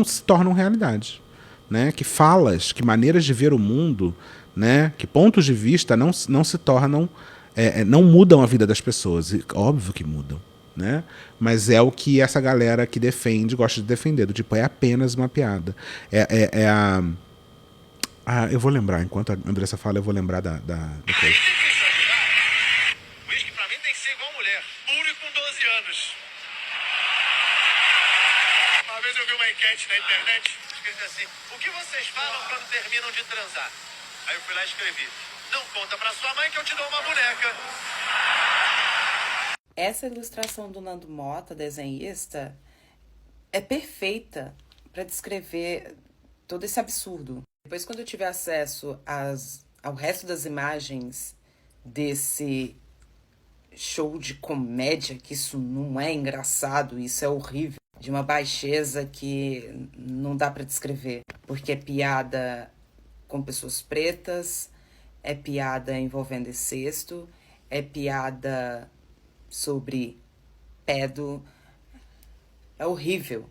se tornam realidade, né? Que falas, que maneiras de ver o mundo, né? Que pontos de vista não se tornam, não mudam a vida das pessoas. E, óbvio que mudam, né? Mas é o que essa galera que defende gosta de defender, do tipo, é apenas uma piada. Eu vou lembrar, enquanto a Andressa fala, eu vou lembrar da coisa. Whisky pra mim tem que ser igual mulher, puro e com 12 anos. Uma vez eu vi uma enquete na internet, escrito assim: o que vocês falam quando terminam de transar? Aí eu fui lá e escrevi: não conta pra sua mãe que eu te dou uma boneca. Essa ilustração do Nando Mota, desenhista, é perfeita para descrever todo esse absurdo. Depois, quando eu tiver acesso ao resto das imagens desse show de comédia, que isso não é engraçado, isso é horrível, de uma baixeza que não dá para descrever, porque é piada com pessoas pretas, é piada envolvendo incesto, é piada sobre pedo. É horrível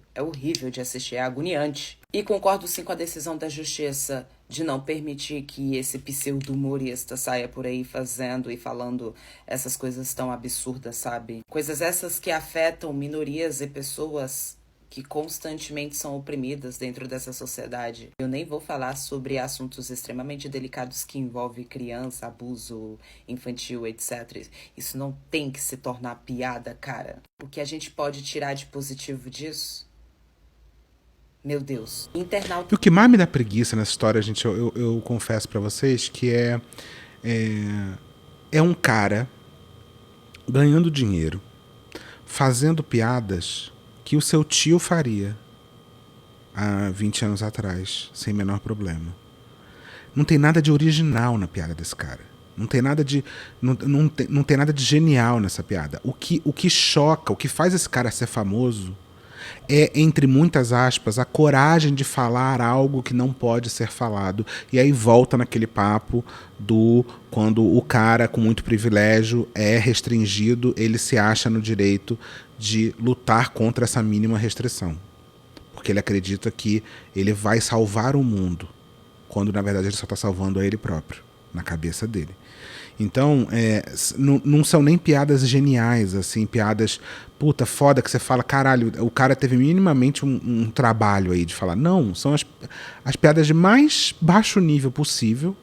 de assistir, é agoniante. E concordo sim com a decisão da justiça de não permitir que esse pseudo-humorista saia por aí fazendo e falando essas coisas tão absurdas, sabe? Coisas essas que afetam minorias e pessoas que constantemente são oprimidas dentro dessa sociedade. Eu nem vou falar sobre assuntos extremamente delicados que envolvem criança, abuso infantil, etc. Isso não tem que se tornar piada, cara. O que a gente pode tirar de positivo disso? Meu Deus. Internauta... E o que mais me dá preguiça nessa história, gente, eu confesso pra vocês, que é um cara ganhando dinheiro, fazendo piadas que o seu tio faria há 20 anos atrás, sem menor problema. Não tem nada de original na piada desse cara. Não tem nada de não tem nada de genial nessa piada. O que choca, o que faz esse cara ser famoso é, entre muitas aspas, a coragem de falar algo que não pode ser falado. E aí volta naquele papo do quando o cara com muito privilégio é restringido, ele se acha no direito de lutar contra essa mínima restrição. Porque ele acredita que ele vai salvar o mundo, quando na verdade ele só está salvando a ele próprio, na cabeça dele. Então, não são nem piadas geniais, assim, piadas, puta, foda, que você fala, caralho, o cara teve minimamente um trabalho aí de falar. Não, são as piadas de mais baixo nível possível,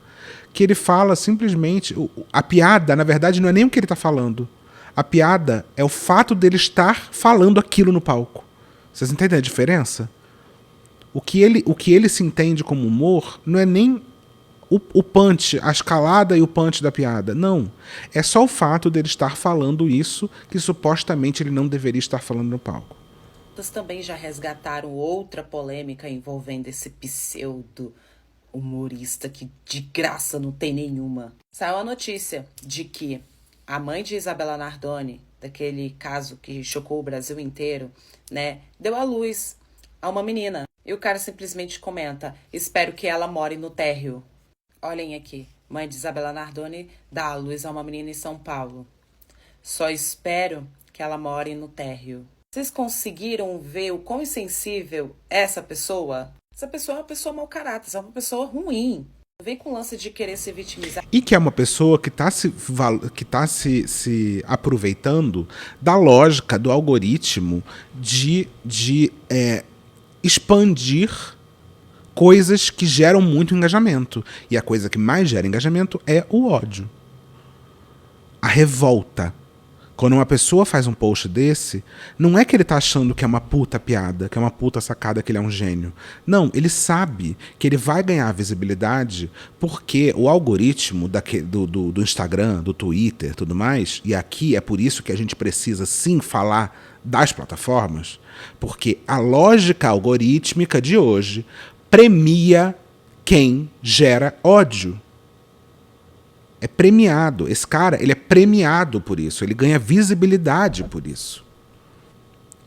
que ele fala simplesmente... A piada, na verdade, não é nem o que ele está falando. A piada é o fato dele estar falando aquilo no palco. Vocês entendem a diferença? O que ele se entende como humor não é nem o punch, a escalada e o punch da piada. Não. É só o fato dele estar falando isso que supostamente ele não deveria estar falando no palco. Também já resgataram outra polêmica envolvendo esse pseudo humorista que de graça não tem nenhuma. Saiu a notícia de que a mãe de Isabela Nardoni, daquele caso que chocou o Brasil inteiro, né, deu à luz a uma menina. E o cara simplesmente comenta: espero que ela more no térreo. Olhem aqui, mãe de Isabela Nardoni dá à luz a uma menina em São Paulo. Só espero que ela more no térreo. Vocês conseguiram ver o quão insensível é essa pessoa? Essa pessoa é uma pessoa mau caráter, é uma pessoa ruim. Não vem com o lance de querer se vitimizar. E que é uma pessoa que está se aproveitando da lógica do algoritmo de expandir coisas que geram muito engajamento. E a coisa que mais gera engajamento é o ódio. A revolta. Quando uma pessoa faz um post desse, não é que ele tá achando que é uma puta piada, que é uma puta sacada, que ele é um gênio. Não, ele sabe que ele vai ganhar visibilidade porque o algoritmo do Instagram, do Twitter, tudo mais, e aqui é por isso que a gente precisa sim falar das plataformas, porque a lógica algorítmica de hoje premia quem gera ódio. É premiado. Esse cara, ele é premiado por isso. Ele ganha visibilidade por isso.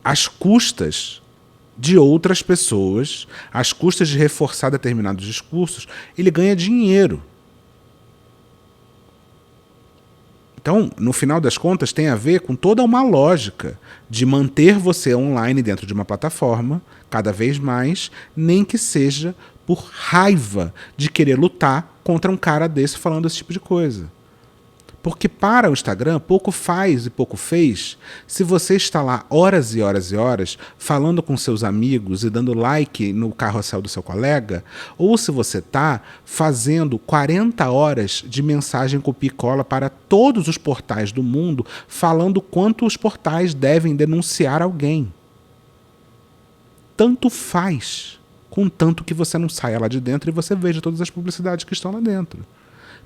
Às custas de outras pessoas, às custas de reforçar determinados discursos, ele ganha dinheiro. Então, no final das contas, tem a ver com toda uma lógica de manter você online dentro de uma plataforma, cada vez mais, nem que seja por raiva de querer lutar contra um cara desse falando esse tipo de coisa. Porque para o Instagram, pouco faz e pouco fez se você está lá horas e horas e horas falando com seus amigos e dando like no carrossel do seu colega, ou se você está fazendo 40 horas de mensagem copia e cola para todos os portais do mundo falando quanto os portais devem denunciar alguém. Tanto faz, contanto que você não saia lá de dentro e você veja todas as publicidades que estão lá dentro.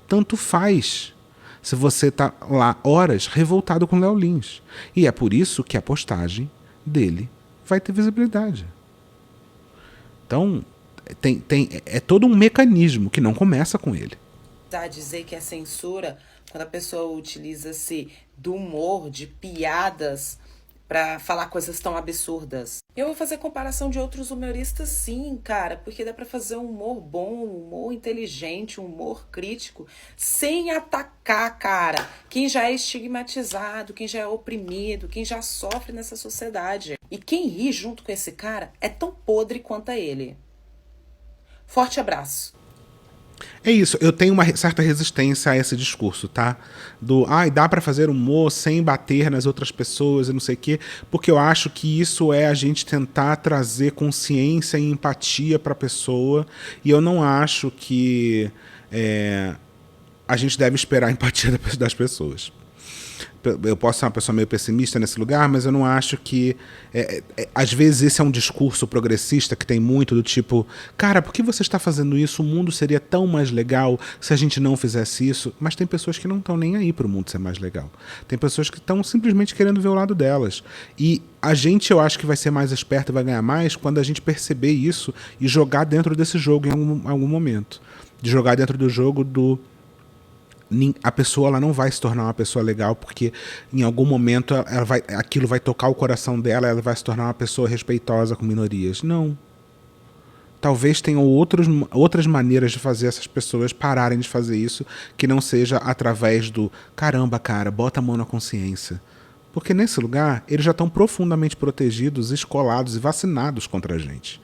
Tanto faz se você está lá horas revoltado com o Léo Lins. E é por isso que a postagem dele vai ter visibilidade. Então, é todo um mecanismo que não começa com ele. Dizer que é censura quando a pessoa utiliza-se do humor, de piadas, pra falar coisas tão absurdas. Eu vou fazer comparação de outros humoristas, sim, cara, porque dá pra fazer um humor bom, um humor inteligente, um humor crítico, sem atacar, cara, quem já é estigmatizado, quem já é oprimido, quem já sofre nessa sociedade. E quem ri junto com esse cara é tão podre quanto ele. Forte abraço. É isso, eu tenho uma certa resistência a esse discurso, tá? Dá pra fazer humor sem bater nas outras pessoas e não sei o quê, porque eu acho que isso é a gente tentar trazer consciência e empatia pra pessoa, e eu não acho que a gente deve esperar a empatia das pessoas. Eu posso ser uma pessoa meio pessimista nesse lugar, mas eu não acho que... às vezes esse é um discurso progressista que tem muito do tipo, cara, por que você está fazendo isso? O mundo seria tão mais legal se a gente não fizesse isso. Mas tem pessoas que não estão nem aí para o mundo ser mais legal. Tem pessoas que estão simplesmente querendo ver o lado delas. E a gente, eu acho que vai ser mais esperto e vai ganhar mais quando a gente perceber isso e jogar dentro desse jogo em algum momento. De jogar dentro do jogo a pessoa ela não vai se tornar uma pessoa legal porque em algum momento aquilo vai tocar o coração dela, ela vai se tornar uma pessoa respeitosa com minorias. Não. Talvez tenham outras maneiras de fazer essas pessoas pararem de fazer isso, que não seja através do caramba, cara, bota a mão na consciência. Porque nesse lugar eles já estão profundamente protegidos, escolados e vacinados contra a gente.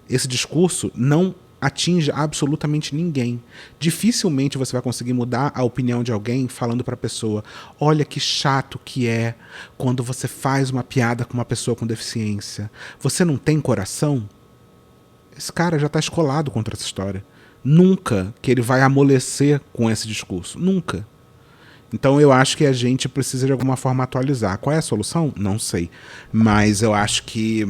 Esse discurso não atinge absolutamente ninguém. Dificilmente você vai conseguir mudar a opinião de alguém falando para a pessoa, olha que chato que é quando você faz uma piada com uma pessoa com deficiência. Você não tem coração? Esse cara já está escolado contra essa história. Nunca que ele vai amolecer com esse discurso. Nunca. Então eu acho que a gente precisa de alguma forma atualizar. Qual é a solução? Não sei. Mas eu acho que...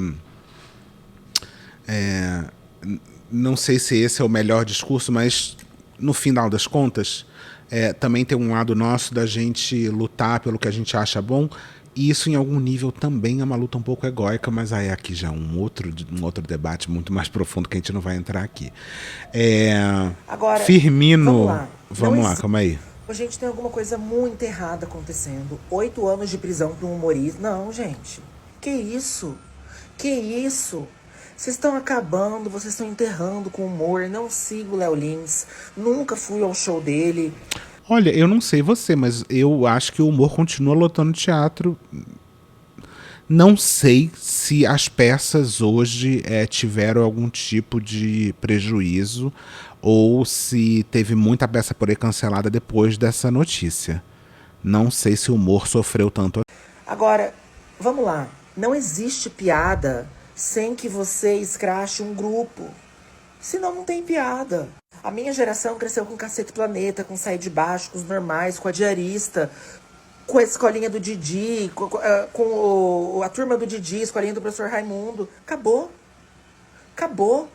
não sei se esse é o melhor discurso, mas no final das contas, também tem um lado nosso da gente lutar pelo que a gente acha bom, e isso em algum nível também é uma luta um pouco egóica, mas aí aqui já um outro debate muito mais profundo que a gente não vai entrar aqui. Agora, Firmino, vamos lá, calma aí. Ô, gente, tem alguma coisa muito errada acontecendo. 8 anos de prisão para um humorista. Não, gente. Que isso? Que isso? Vocês estão acabando, vocês estão enterrando com humor. Não sigo o Léo Lins. Nunca fui ao show dele. Olha, eu não sei você, mas eu acho que o humor continua lotando teatro. Não sei se as peças hoje tiveram algum tipo de prejuízo ou se teve muita peça por aí cancelada depois dessa notícia. Não sei se o humor sofreu tanto. Agora, vamos lá. Não existe piada sem que você escrache um grupo. Senão não tem piada. A minha geração cresceu com Cacete Planeta, com Sair de Baixo, com os normais, com a Diarista, com a escolinha do Didi, com a turma do Didi, a escolinha do professor Raimundo. Acabou. Acabou.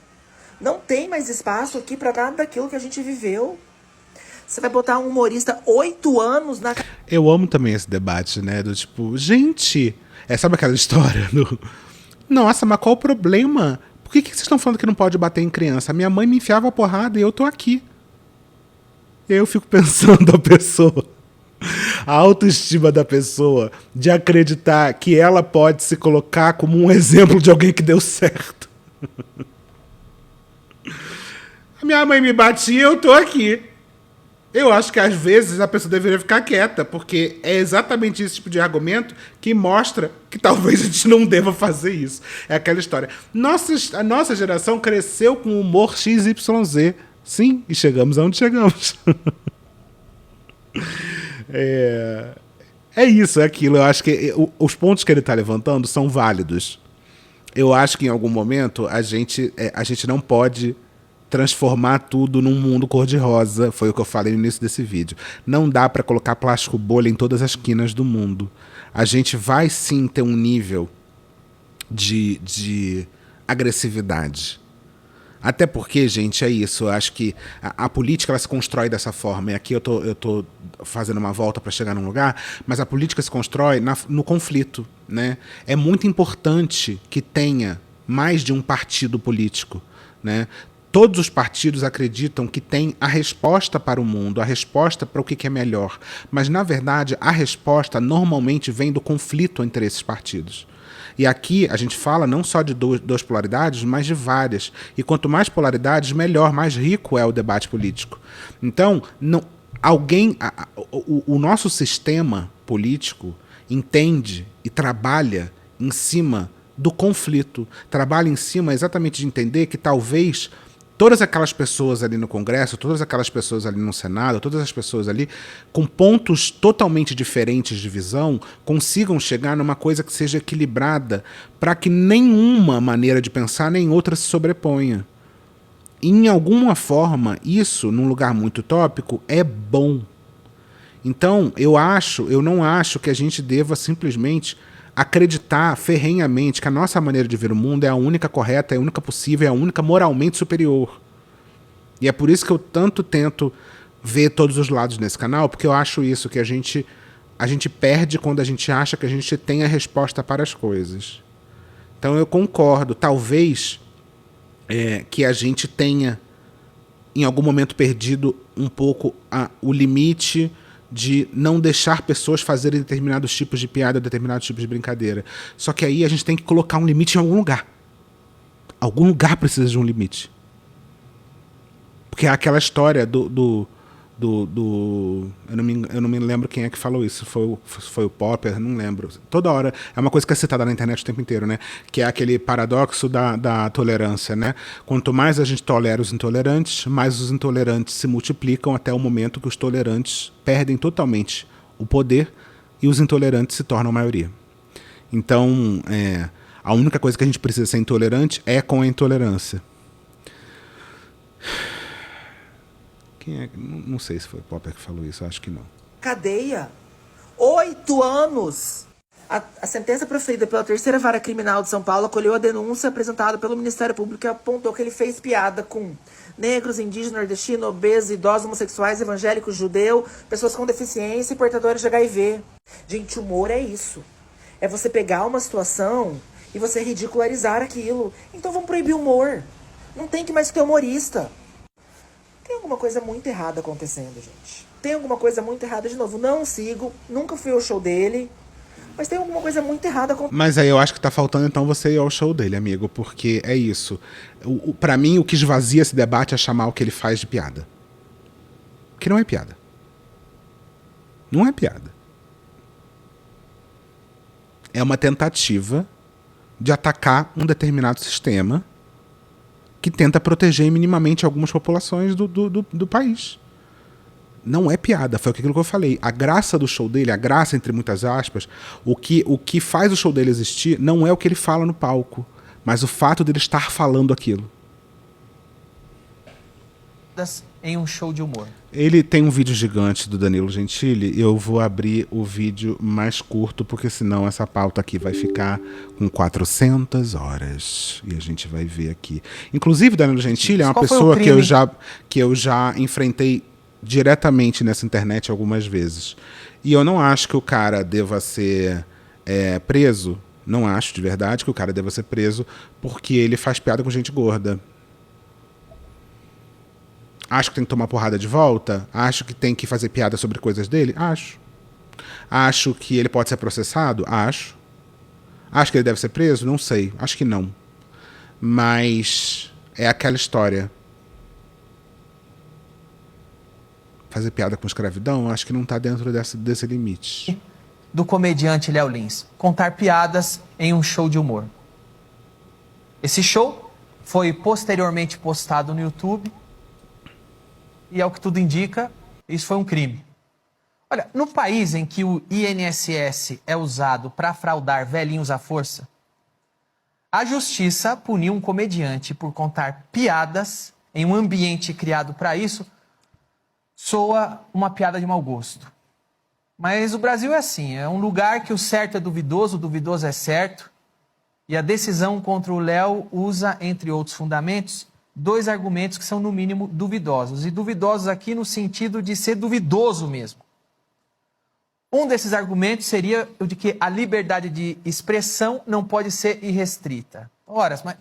Não tem mais espaço aqui pra nada daquilo que a gente viveu. Você vai botar um humorista 8 anos na... Eu amo também esse debate, né? Do tipo, gente... sabe aquela história do... Nossa, mas qual o problema? Por que vocês estão falando que não pode bater em criança? Minha mãe me enfiava a porrada e eu tô aqui. E aí eu fico pensando a autoestima da pessoa de acreditar que ela pode se colocar como um exemplo de alguém que deu certo. A minha mãe me batia e eu tô aqui. Eu acho que às vezes a pessoa deveria ficar quieta, porque é exatamente esse tipo de argumento que mostra que talvez a gente não deva fazer isso. É aquela história. A nossa geração cresceu com o humor XYZ. Sim, e chegamos aonde chegamos. É isso, é aquilo. Eu acho que os pontos que ele está levantando são válidos. Eu acho que em algum momento a gente não pode transformar tudo num mundo cor-de-rosa. Foi o que eu falei no início desse vídeo. Não dá para colocar plástico bolha em todas as quinas do mundo. A gente vai sim ter um nível de agressividade. Até porque, gente, é isso. Eu acho que a política ela se constrói dessa forma. E aqui eu tô fazendo uma volta para chegar num lugar, mas a política se constrói no conflito, né? É muito importante que tenha mais de um partido político, né? Todos os partidos acreditam que tem a resposta para o mundo, a resposta para o que é melhor. Mas, na verdade, a resposta normalmente vem do conflito entre esses partidos. E aqui a gente fala não só de duas polaridades, mas de várias. E quanto mais polaridades, melhor, mais rico é o debate político. Então, o nosso sistema político entende e trabalha em cima do conflito. Trabalha em cima exatamente de entender que talvez todas aquelas pessoas ali no Congresso, todas aquelas pessoas ali no Senado, todas as pessoas ali com pontos totalmente diferentes de visão consigam chegar numa coisa que seja equilibrada para que nenhuma maneira de pensar nem outra se sobreponha. E, em alguma forma, isso, num lugar muito utópico, é bom. Então, eu não acho que a gente deva simplesmente acreditar ferrenhamente que a nossa maneira de ver o mundo é a única correta, é a única possível, é a única moralmente superior. E é por isso que eu tanto tento ver todos os lados nesse canal, porque eu acho isso, que a gente perde quando a gente acha que a gente tem a resposta para as coisas. Então eu concordo, talvez que a gente tenha em algum momento perdido um pouco o limite de não deixar pessoas fazerem determinados tipos de piada, determinados tipos de brincadeira. Só que aí a gente tem que colocar um limite em algum lugar. Algum lugar precisa de um limite. Porque é aquela história eu não me lembro quem é que falou isso. Foi o Popper, não lembro. Toda hora. É uma coisa que é citada na internet o tempo inteiro, né? Que é aquele paradoxo da tolerância, né? Quanto mais a gente tolera os intolerantes, mais os intolerantes se multiplicam até o momento que os tolerantes perdem totalmente o poder e os intolerantes se tornam a maioria. Então, a única coisa que a gente precisa ser intolerante é com a intolerância. Não sei se foi o Popper que falou isso, acho que não. Cadeia. 8 anos. A sentença proferida pela terceira vara criminal de São Paulo acolheu a denúncia apresentada pelo Ministério Público que apontou que ele fez piada com negros, indígenas, nordestinos, obesos, idosos, homossexuais, evangélicos, judeu, pessoas com deficiência e portadores de HIV. Gente, humor é isso. É você pegar uma situação e você ridicularizar aquilo. Então vamos proibir o humor. Não tem que mais ter humorista. Tem alguma coisa muito errada acontecendo, gente. Tem alguma coisa muito errada. De novo, não sigo, nunca fui ao show dele, mas tem alguma coisa muito errada com... Mas aí eu acho que tá faltando então você ir ao show dele, amigo, porque é isso. Pra mim, o que esvazia esse debate é chamar o que ele faz de piada. Que não é piada. Não é piada. É uma tentativa de atacar um determinado sistema que tenta proteger minimamente algumas populações do país. Não é piada, foi aquilo que eu falei. A graça do show dele, a graça entre muitas aspas, o que faz o show dele existir não é o que ele fala no palco, mas o fato dele estar falando aquilo. Em um show de humor. Ele tem um vídeo gigante do Danilo Gentili. Eu vou abrir o vídeo mais curto, porque senão essa pauta aqui vai ficar com 400 horas. E a gente vai ver aqui. Inclusive, Danilo Gentili é uma pessoa que eu já enfrentei diretamente nessa internet algumas vezes. E eu não acho que o cara deva ser preso. Não acho, de verdade, que o cara deva ser preso porque ele faz piada com gente gorda. Acho que tem que tomar porrada de volta? Acho que tem que fazer piada sobre coisas dele? Acho. Acho que ele pode ser processado? Acho. Acho que ele deve ser preso? Não sei. Acho que não. Mas é aquela história. Fazer piada com escravidão? Acho que não está dentro desse limite. Do comediante Léo Lins. Contar piadas em um show de humor. Esse show foi posteriormente postado no YouTube. E, ao que tudo indica, isso foi um crime. Olha, no país em que o INSS é usado para fraudar velhinhos à força, a justiça puniu um comediante por contar piadas em um ambiente criado para isso, soa uma piada de mau gosto. Mas o Brasil é assim, é um lugar que o certo é duvidoso, o duvidoso é certo, e a decisão contra o Léo usa, entre outros fundamentos, 2 argumentos que são, no mínimo, duvidosos. E duvidosos aqui no sentido de ser duvidoso mesmo. Um desses argumentos seria o de que a liberdade de expressão não pode ser irrestrita. Ora, mas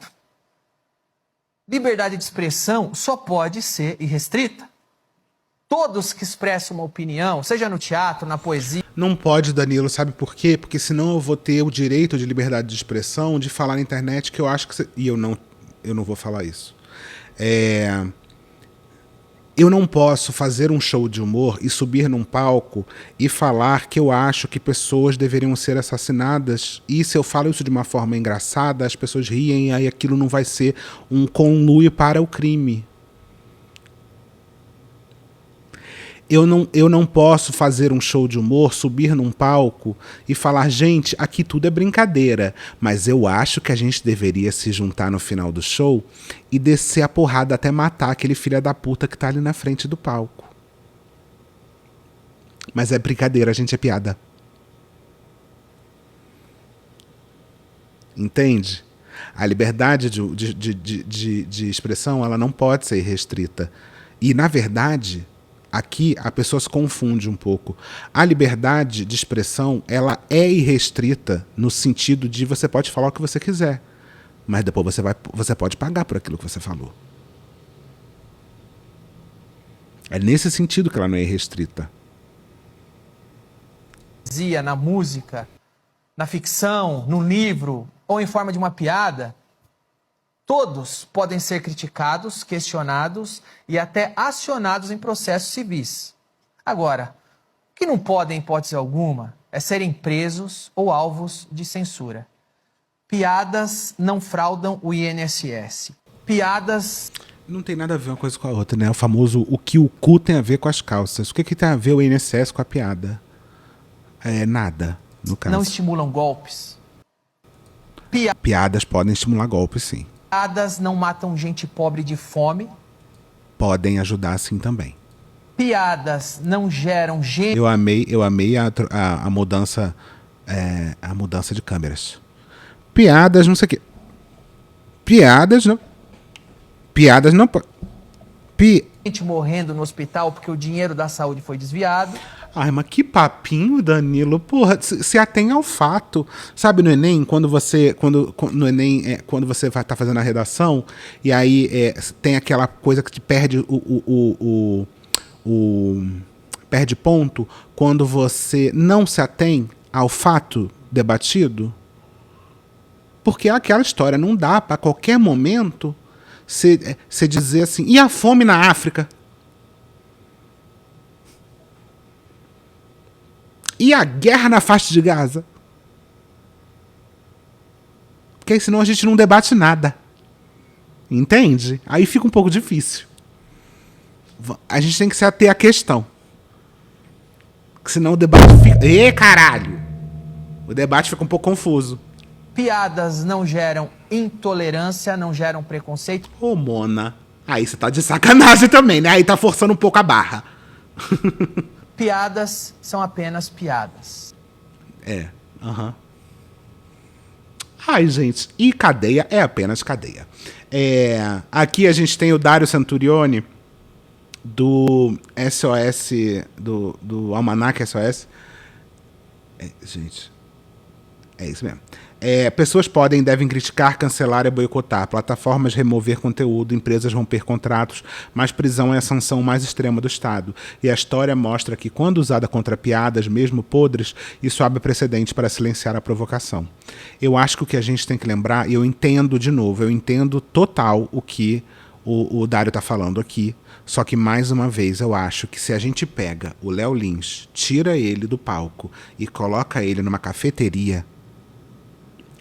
liberdade de expressão só pode ser irrestrita. Todos que expressam uma opinião, seja no teatro, na poesia... Não pode, Danilo, sabe por quê? Porque senão eu vou ter o direito de liberdade de expressão de falar na internet que eu acho que... E eu não vou falar isso. Eu não posso fazer um show de humor e subir num palco e falar que eu acho que pessoas deveriam ser assassinadas, e se eu falo isso de uma forma engraçada, as pessoas riem e aí aquilo não vai ser um conluio para o crime. Eu não posso fazer um show de humor, subir num palco e falar, gente, aqui tudo é brincadeira, mas eu acho que a gente deveria se juntar no final do show e descer a porrada até matar aquele filho da puta que tá ali na frente do palco. Mas é brincadeira, a gente é piada. Entende? A liberdade de expressão, ela não pode ser restrita. E, na verdade... Aqui a pessoa se confunde um pouco. A liberdade de expressão, ela é irrestrita no sentido de você pode falar o que você quiser, mas depois você pode pagar por aquilo que você falou. É nesse sentido que ela não é irrestrita. Na música, na ficção, no livro ou em forma de uma piada, todos podem ser criticados, questionados e até acionados em processos civis. Agora, o que não podem, em hipótese alguma, é serem presos ou alvos de censura. Piadas não fraudam o INSS. Piadas... Não tem nada a ver uma coisa com a outra, né? O famoso o que o cu tem a ver com as calças. O que tem a ver o INSS com a piada? Nada, no caso. Não estimulam golpes. Piadas podem estimular golpes, sim. Piadas não matam gente pobre de fome. Podem ajudar sim também. Piadas não geram gente... Eu amei a mudança, a mudança de câmeras. Piadas, não sei o quê. Piadas não... Gente morrendo no hospital porque o dinheiro da saúde foi desviado. Ai, mas que papinho, Danilo. Porra, se atém ao fato. Sabe no Enem, quando você vai estar fazendo a redação, e aí tem aquela coisa que te perde perde ponto quando você não se atém ao fato debatido? Porque é aquela história, não dá para qualquer momento você dizer assim, e a fome na África? E a guerra na faixa de Gaza? Porque aí senão a gente não debate nada. Entende? Aí fica um pouco difícil. A gente tem que se ater à questão. Senão o debate fica... Ê, caralho! O debate fica um pouco confuso. Piadas não geram intolerância, não geram preconceito. Ô, Mona. Aí você tá de sacanagem também, né? Aí tá forçando um pouco a barra. Piadas são apenas piadas. Aham. Ai, gente. E cadeia é apenas cadeia. Aqui a gente tem o Dário Santurione, do SOS, do Almanac SOS. Gente, é isso mesmo. Pessoas podem e devem criticar, cancelar e boicotar. Plataformas remover conteúdo, empresas romper contratos, mas prisão é a sanção mais extrema do Estado. E a história mostra que, quando usada contra piadas, mesmo podres, isso abre precedente para silenciar a provocação. Eu acho que o que a gente tem que lembrar, e eu entendo de novo, eu entendo total o que o Dário está falando aqui, só que, mais uma vez, eu acho que se a gente pega o Léo Lins, tira ele do palco e coloca ele numa cafeteria,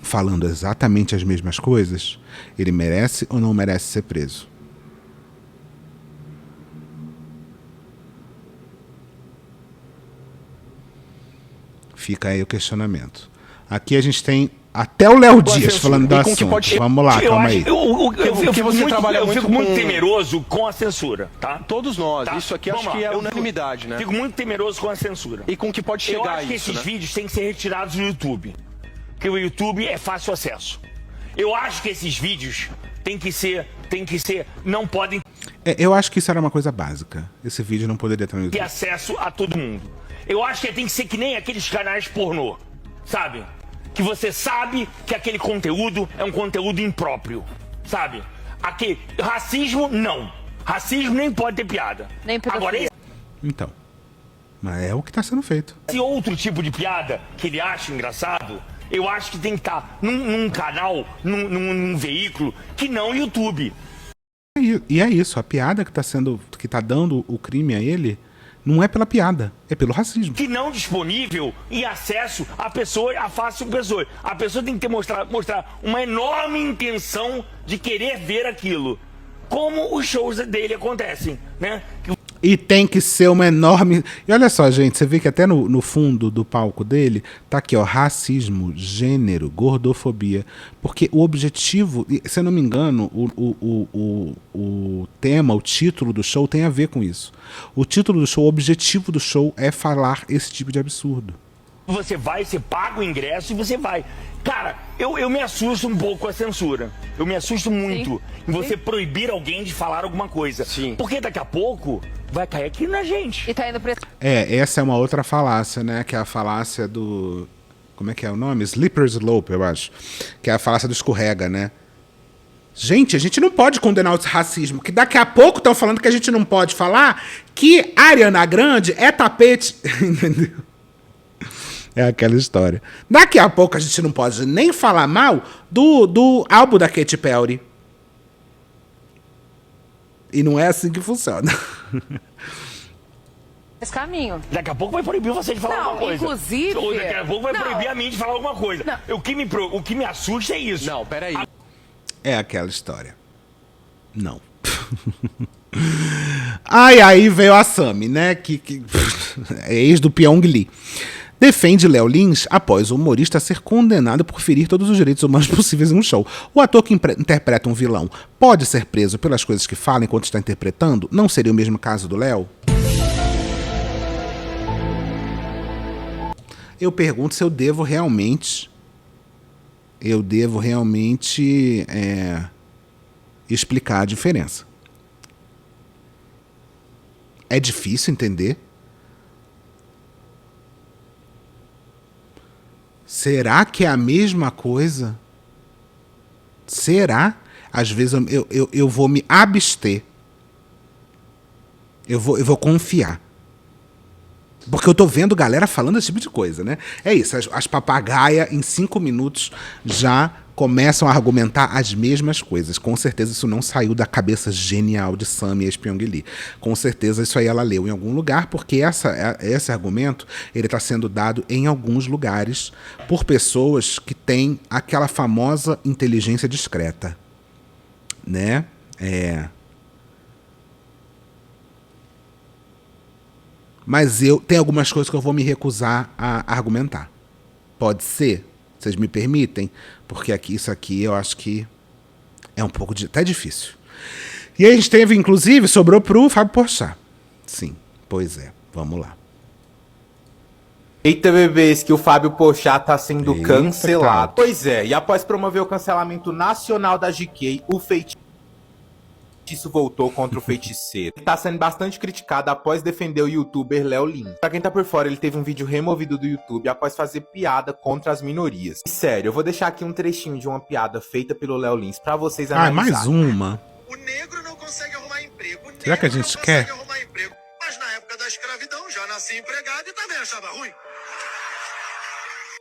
falando exatamente as mesmas coisas, ele merece ou não merece ser preso? Fica aí o questionamento. Aqui a gente tem até o Léo Dias falando do assunto. Vamos lá, calma aí. Eu fico muito temeroso com a censura, tá? Todos nós. Tá? Isso aqui acho que é unanimidade, né? Fico muito temeroso com a censura. E com o que pode chegar eu acho que isso, esses né? vídeos têm que ser retirados do YouTube. Porque o YouTube é fácil acesso. Eu acho que esses vídeos têm que ser, não podem Eu acho que isso era uma coisa básica. Esse vídeo não poderia estar no YouTube. ter acesso a todo mundo. Eu acho que tem que ser que nem aqueles canais pornô, sabe? Que você sabe que aquele conteúdo é um conteúdo impróprio, sabe? Racismo, não. Racismo nem pode ter piada. Nem pedofilia. Agora, Então, mas é o que está sendo feito. esse outro tipo de piada que ele acha engraçado, eu acho que tem que estar num canal, num veículo, que não o YouTube. E é isso, a piada que tá dando o crime a ele, não é pela piada, é pelo racismo. Que não disponível e acesso à pessoa, à face de pessoa. A pessoa tem que mostrar uma enorme intenção de querer ver aquilo. Como os shows dele acontecem, né? E tem que ser uma enorme... E olha só, gente, você vê que até no fundo do palco dele, tá aqui, ó, racismo, gênero, gordofobia. Porque o objetivo, se eu não me engano, o tema, o título do show tem a ver com isso. O título do show, o objetivo do show é falar esse tipo de absurdo. Você paga o ingresso e você vai. Cara, eu me assusto um pouco com a censura. Eu me assusto muito em você proibir alguém de falar alguma coisa. Sim. Porque daqui a pouco vai cair aqui na gente. E tá indo pra... Essa é uma outra falácia, né? Que é a falácia do... Como é que é o nome? Slippery Slope, eu acho. Que é a falácia do escorrega, né? Gente, a gente não pode condenar o racismo, que daqui a pouco estão falando que a gente não pode falar que a Ariana Grande é tapete... Entendeu? É aquela história. Daqui a pouco a gente não pode nem falar mal do álbum da Katy Perry. E não é assim que funciona. Esse caminho. Daqui a pouco vai proibir você de falar Não, alguma coisa. inclusive... Ou daqui a pouco vai Não. proibir a mim de falar alguma coisa. O que me assusta é isso. Não, peraí. É aquela história. Não. Aí veio a Sami, né? Que é ex do Pyong Lee. Defende Léo Lins após o humorista ser condenado por ferir todos os direitos humanos possíveis em um show. O ator que interpreta um vilão pode ser preso pelas coisas que fala enquanto está interpretando? Não seria o mesmo caso do Léo? Eu pergunto se eu devo realmente explicar a diferença. É difícil entender? Será que é a mesma coisa? Será? Às vezes eu vou me abster. Eu vou confiar. Porque eu tô vendo galera falando esse tipo de coisa, né? É isso, as papagaias em 5 minutos já começam a argumentar as mesmas coisas. Com certeza isso não saiu da cabeça genial de Sam e Pyong Lee. Com certeza isso aí ela leu em algum lugar, porque esse argumento ele está sendo dado em alguns lugares por pessoas que têm aquela famosa inteligência discreta, né? Mas tem algumas coisas que eu vou me recusar a argumentar. Pode ser? Vocês me permitem? Porque isso aqui eu acho que é um pouco até difícil. E aí a gente teve, inclusive, sobrou pro Fábio Porchat. Sim, pois é. Vamos lá. Eita, bebês, que o Fábio Porchat tá sendo Eita, cancelado. cara. Pois é, e após promover o cancelamento nacional da GK, o feitiço voltou contra o feiticeiro. Ele tá sendo bastante criticado após defender o youtuber Léo Lins. Pra quem tá por fora, ele teve um vídeo removido do YouTube após fazer piada contra as minorias. E, sério, eu vou deixar aqui um trechinho de uma piada feita pelo Léo Lins pra vocês analisarem. Mais uma. O negro não consegue arrumar emprego. O negro Será que a gente quer? Não consegue arrumar emprego. Mas na época da escravidão já nasci empregado e também achava ruim.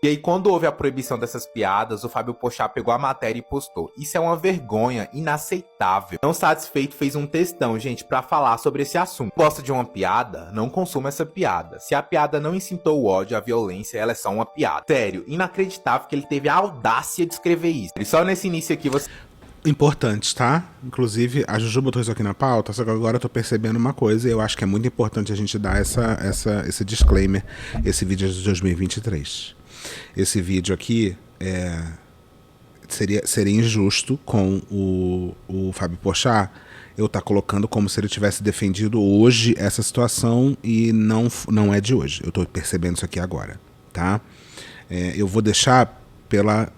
E aí, quando houve a proibição dessas piadas, o Fábio Porchat pegou a matéria e postou. Isso é uma vergonha inaceitável. Não satisfeito, fez um textão, gente, pra falar sobre esse assunto. Gosta de uma piada? Não consuma essa piada. Se a piada não incitou o ódio, a violência, ela é só uma piada. Sério, inacreditável que ele teve a audácia de escrever isso. E só nesse início aqui você... Importante, tá? Inclusive, a Juju botou isso aqui na pauta, só que agora eu tô percebendo uma coisa e eu acho que é muito importante a gente dar esse disclaimer. Esse vídeo é de 2023. Esse vídeo aqui seria injusto com o Fábio Porchat eu estar colocando como se ele tivesse defendido hoje essa situação e não é de hoje. Eu estou percebendo isso aqui agora, tá? Eu vou deixar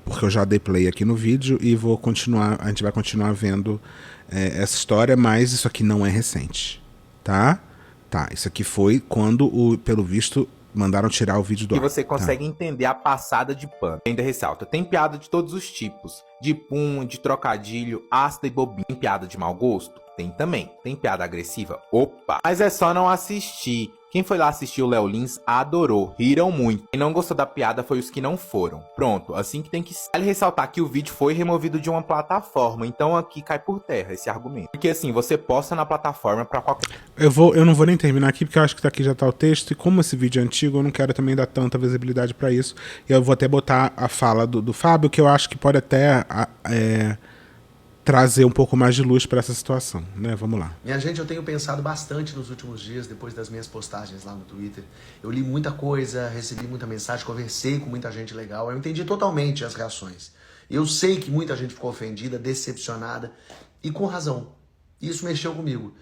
porque eu já dei play aqui no vídeo e a gente vai continuar vendo essa história, mas isso aqui não é recente, tá? Tá, isso aqui foi quando, pelo visto, mandaram tirar o vídeo do ar. E você consegue entender a passada de pano. Ainda ressalta, tem piada de todos os tipos. De pum, de trocadilho, ácida e bobinha. Tem piada de mau gosto? Tem também. Tem piada agressiva? Opa! Mas é só não assistir. Quem foi lá assistir o Léo Lins adorou, riram muito. Quem não gostou da piada foi os que não foram. Pronto, assim que tem que ser. Vale ressaltar que o vídeo foi removido de uma plataforma, então aqui cai por terra esse argumento. Porque assim, você posta na plataforma pra qualquer... Eu não vou nem terminar aqui, porque eu acho que daqui já tá o texto, e como esse vídeo é antigo, eu não quero também dar tanta visibilidade pra isso. E eu vou até botar a fala do Fábio, que eu acho que pode até... trazer um pouco mais de luz para essa situação, né? Vamos lá. Minha gente, eu tenho pensado bastante nos últimos dias, depois das minhas postagens lá no Twitter. Eu li muita coisa, recebi muita mensagem, conversei com muita gente legal. Eu entendi totalmente as reações. Eu sei que muita gente ficou ofendida, decepcionada e com razão. Isso mexeu comigo.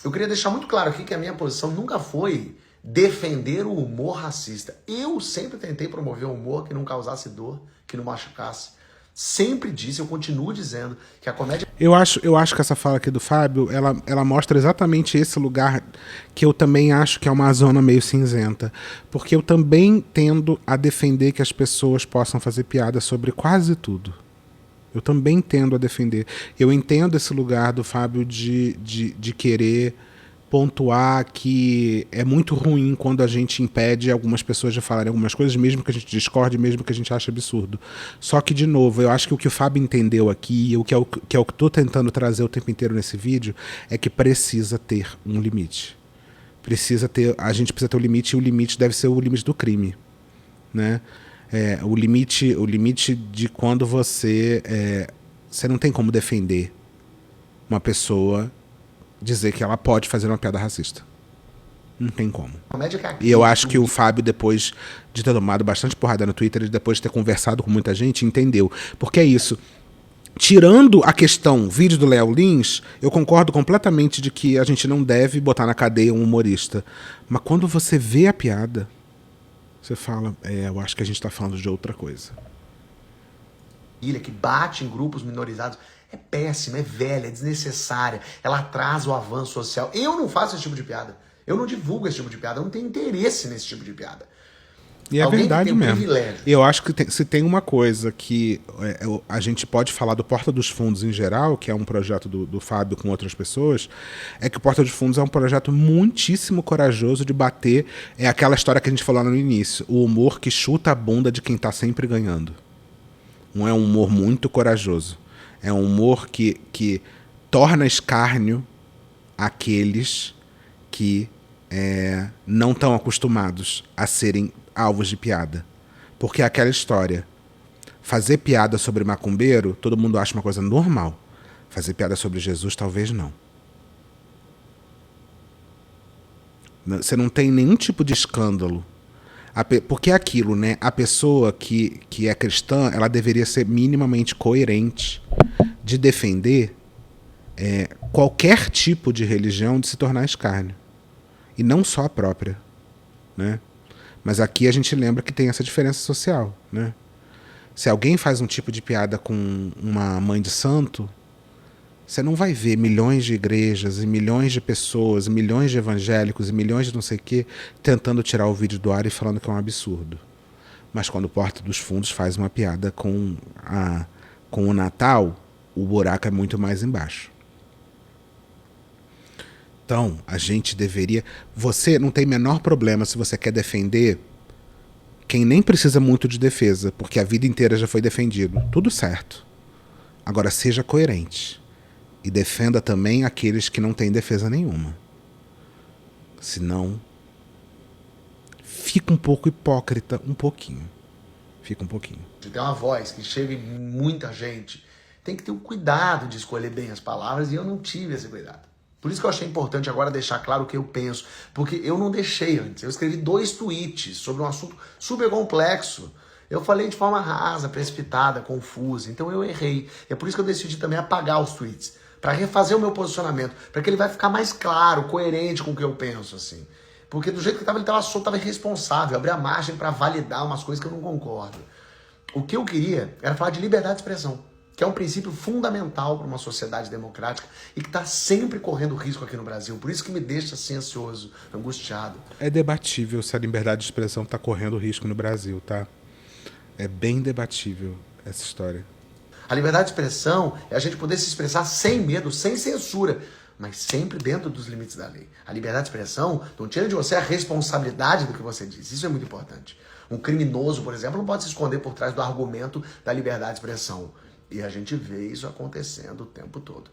Eu queria deixar muito claro aqui que a minha posição nunca foi defender o humor racista. Eu sempre tentei promover um humor que não causasse dor, que não machucasse. Sempre disse, eu continuo dizendo que a comédia... Eu acho que essa fala aqui do Fábio, ela mostra exatamente esse lugar que eu também acho que é uma zona meio cinzenta. Porque eu também tendo a defender que as pessoas possam fazer piada sobre quase tudo. Eu também tendo a defender. Eu entendo esse lugar do Fábio de querer pontuar que é muito ruim quando a gente impede algumas pessoas de falarem algumas coisas, mesmo que a gente discorde, mesmo que a gente ache absurdo. Só que, de novo, eu acho que o que o Fábio entendeu aqui, que é o que eu estou tentando trazer o tempo inteiro nesse vídeo, é que precisa ter um limite. A gente precisa ter um limite, e o limite deve ser o limite do crime, né? O limite de quando você não tem como defender uma pessoa, dizer que ela pode fazer uma piada racista. Não tem como. E eu acho que o Fábio, depois de ter tomado bastante porrada no Twitter, e depois de ter conversado com muita gente, entendeu. Porque é isso. Tirando a questão vídeo do Léo Lins, eu concordo completamente de que a gente não deve botar na cadeia um humorista. Mas quando você vê a piada, você fala, eu acho que a gente está falando de outra coisa. Que bate em grupos minorizados é péssima, é velha, é desnecessária, ela atrasa o avanço social. Eu não faço esse tipo de piada, eu não divulgo esse tipo de piada, eu não tenho interesse nesse tipo de piada. E é Alguém verdade que tem mesmo. privilégio. Eu acho que se tem uma coisa que a gente pode falar do Porta dos Fundos em geral, que é um projeto do Fábio com outras pessoas, é que o Porta dos Fundos é um projeto muitíssimo corajoso de bater. É aquela história que a gente falou no início, o humor que chuta a bunda de quem está sempre ganhando. Não é um humor muito corajoso. É um humor que torna escárnio aqueles que não estão acostumados a serem alvos de piada. Porque é aquela história. Fazer piada sobre macumbeiro, todo mundo acha uma coisa normal. Fazer piada sobre Jesus, talvez não. Você não tem nenhum tipo de escândalo. Porque é aquilo, né? A pessoa que é cristã, ela deveria ser minimamente coerente de defender qualquer tipo de religião de se tornar escárnio. E não só a própria, né? Mas aqui a gente lembra que tem essa diferença social, né? Se alguém faz um tipo de piada com uma mãe de santo, você não vai ver milhões de igrejas e milhões de pessoas, milhões de evangélicos e milhões de não sei o quê tentando tirar o vídeo do ar e falando que é um absurdo. Mas quando o Porta dos Fundos faz uma piada com o Natal, o buraco é muito mais embaixo. Então, a gente deveria... Você não tem menor problema se você quer defender quem nem precisa muito de defesa, porque a vida inteira já foi defendido. Tudo certo. Agora, seja coerente. E defenda também aqueles que não têm defesa nenhuma. Senão, fica um pouco hipócrita, um pouquinho. Fica um pouquinho. De ter uma voz que chega em muita gente, tem que ter o cuidado de escolher bem as palavras, e eu não tive esse cuidado. Por isso que eu achei importante agora deixar claro o que eu penso, porque eu não deixei antes. Eu escrevi 2 tweets sobre um assunto super complexo. Eu falei de forma rasa, precipitada, confusa, então eu errei. É por isso que eu decidi também apagar os tweets, para refazer o meu posicionamento, para que ele vai ficar mais claro, coerente com o que eu penso, assim. Porque do jeito que ele estava solto, estava irresponsável, abrir a margem para validar umas coisas que eu não concordo. O que eu queria era falar de liberdade de expressão, que é um princípio fundamental para uma sociedade democrática e que está sempre correndo risco aqui no Brasil. Por isso que me deixa assim ansioso, angustiado. É debatível se a liberdade de expressão está correndo risco no Brasil, tá? É bem debatível essa história. A liberdade de expressão é a gente poder se expressar sem medo, sem censura, mas sempre dentro dos limites da lei. A liberdade de expressão não tira de você a responsabilidade do que você diz. Isso é muito importante. Um criminoso, por exemplo, não pode se esconder por trás do argumento da liberdade de expressão. E a gente vê isso acontecendo o tempo todo.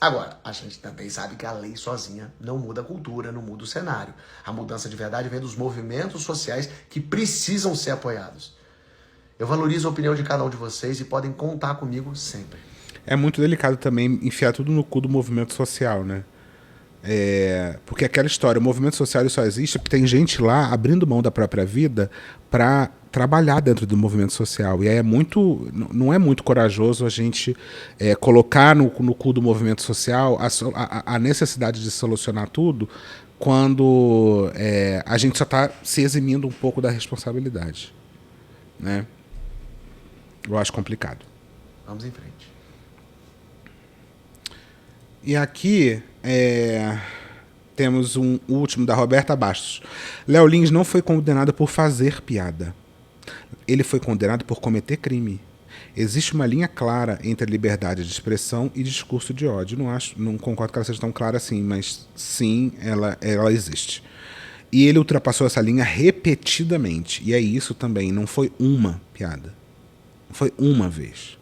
Agora, a gente também sabe que a lei sozinha não muda a cultura, não muda o cenário. A mudança de verdade vem dos movimentos sociais que precisam ser apoiados. Eu valorizo a opinião de cada um de vocês e podem contar comigo sempre. É muito delicado também enfiar tudo no cu do movimento social, né? Porque aquela história, o movimento social só existe porque tem gente lá abrindo mão da própria vida para trabalhar dentro do movimento social. E aí não é muito corajoso a gente colocar no cu do movimento social a necessidade de solucionar tudo quando a gente só está se eximindo um pouco da responsabilidade, né? Eu acho complicado. Vamos em frente. E aqui temos um último da Roberta Bastos. Léo Lins não foi condenado por fazer piada. Ele foi condenado por cometer crime. Existe uma linha clara entre liberdade de expressão e discurso de ódio. Não concordo que ela seja tão clara assim, mas sim, ela existe. E ele ultrapassou essa linha repetidamente. E é isso também, não foi uma piada. Não foi uma vez.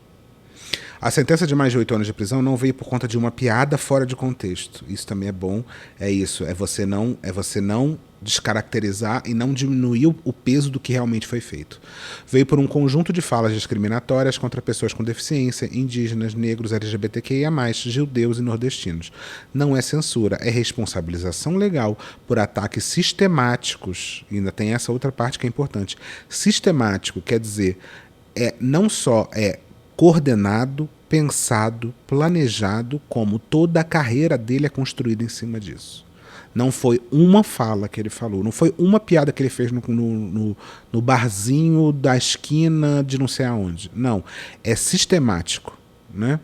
A sentença de mais de 8 anos de prisão não veio por conta de uma piada fora de contexto. Isso também é bom. É isso. É você não descaracterizar e não diminuir o peso do que realmente foi feito. Veio por um conjunto de falas discriminatórias contra pessoas com deficiência, indígenas, negros, LGBTQIA+, judeus e nordestinos. Não é censura, é responsabilização legal por ataques sistemáticos. E ainda tem essa outra parte que é importante. Sistemático quer dizer, não só coordenado, pensado, planejado, como toda a carreira dele é construída em cima disso. Não foi uma fala que ele falou, não foi uma piada que ele fez no barzinho da esquina de não sei aonde. Não, é sistemático, né?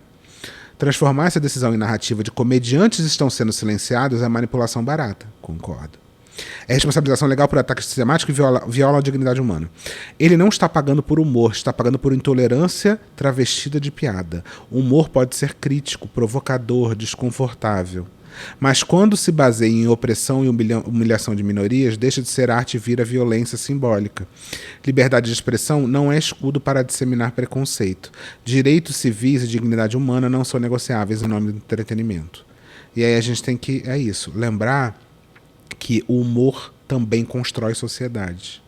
Transformar essa decisão em narrativa de comediantes estão sendo silenciados é manipulação barata, concordo. É responsabilização legal por ataque sistemático e viola a dignidade humana. Ele não está pagando por humor, está pagando por intolerância travestida de piada. O humor pode ser crítico, provocador, desconfortável. Mas quando se baseia em opressão e humilhação de minorias, deixa de ser arte e vira violência simbólica. Liberdade de expressão não é escudo para disseminar preconceito. Direitos civis e dignidade humana não são negociáveis em nome do entretenimento. E aí a gente tem que, lembrar que o humor também constrói sociedade.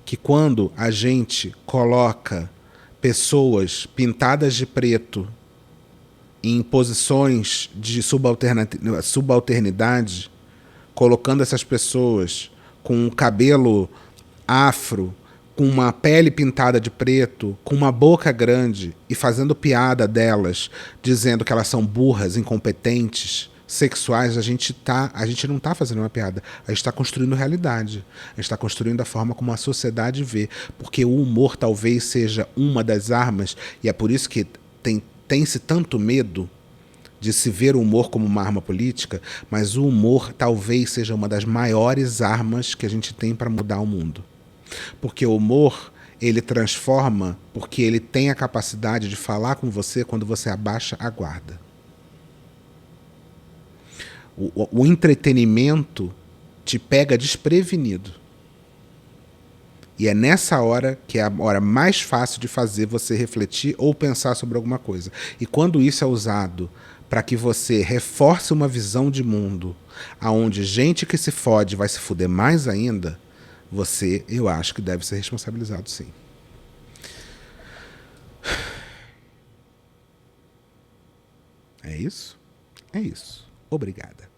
Que quando a gente coloca pessoas pintadas de preto em posições de subalternidade, colocando essas pessoas com um cabelo afro, com uma pele pintada de preto, com uma boca grande e fazendo piada delas, dizendo que elas são burras, incompetentes, sexuais, a gente não está fazendo uma piada, a gente está construindo realidade, a gente está construindo a forma como a sociedade vê, porque o humor talvez seja uma das armas, e é por isso que tem-se tanto medo de se ver o humor como uma arma política, mas o humor talvez seja uma das maiores armas que a gente tem para mudar o mundo. Porque o humor, ele transforma, porque ele tem a capacidade de falar com você quando você abaixa a guarda. O entretenimento te pega desprevenido. E é nessa hora que é a hora mais fácil de fazer você refletir ou pensar sobre alguma coisa. E quando isso é usado para que você reforce uma visão de mundo aonde gente que se fode vai se fuder mais ainda, eu acho que deve ser responsabilizado, sim. É isso? É isso. Obrigada.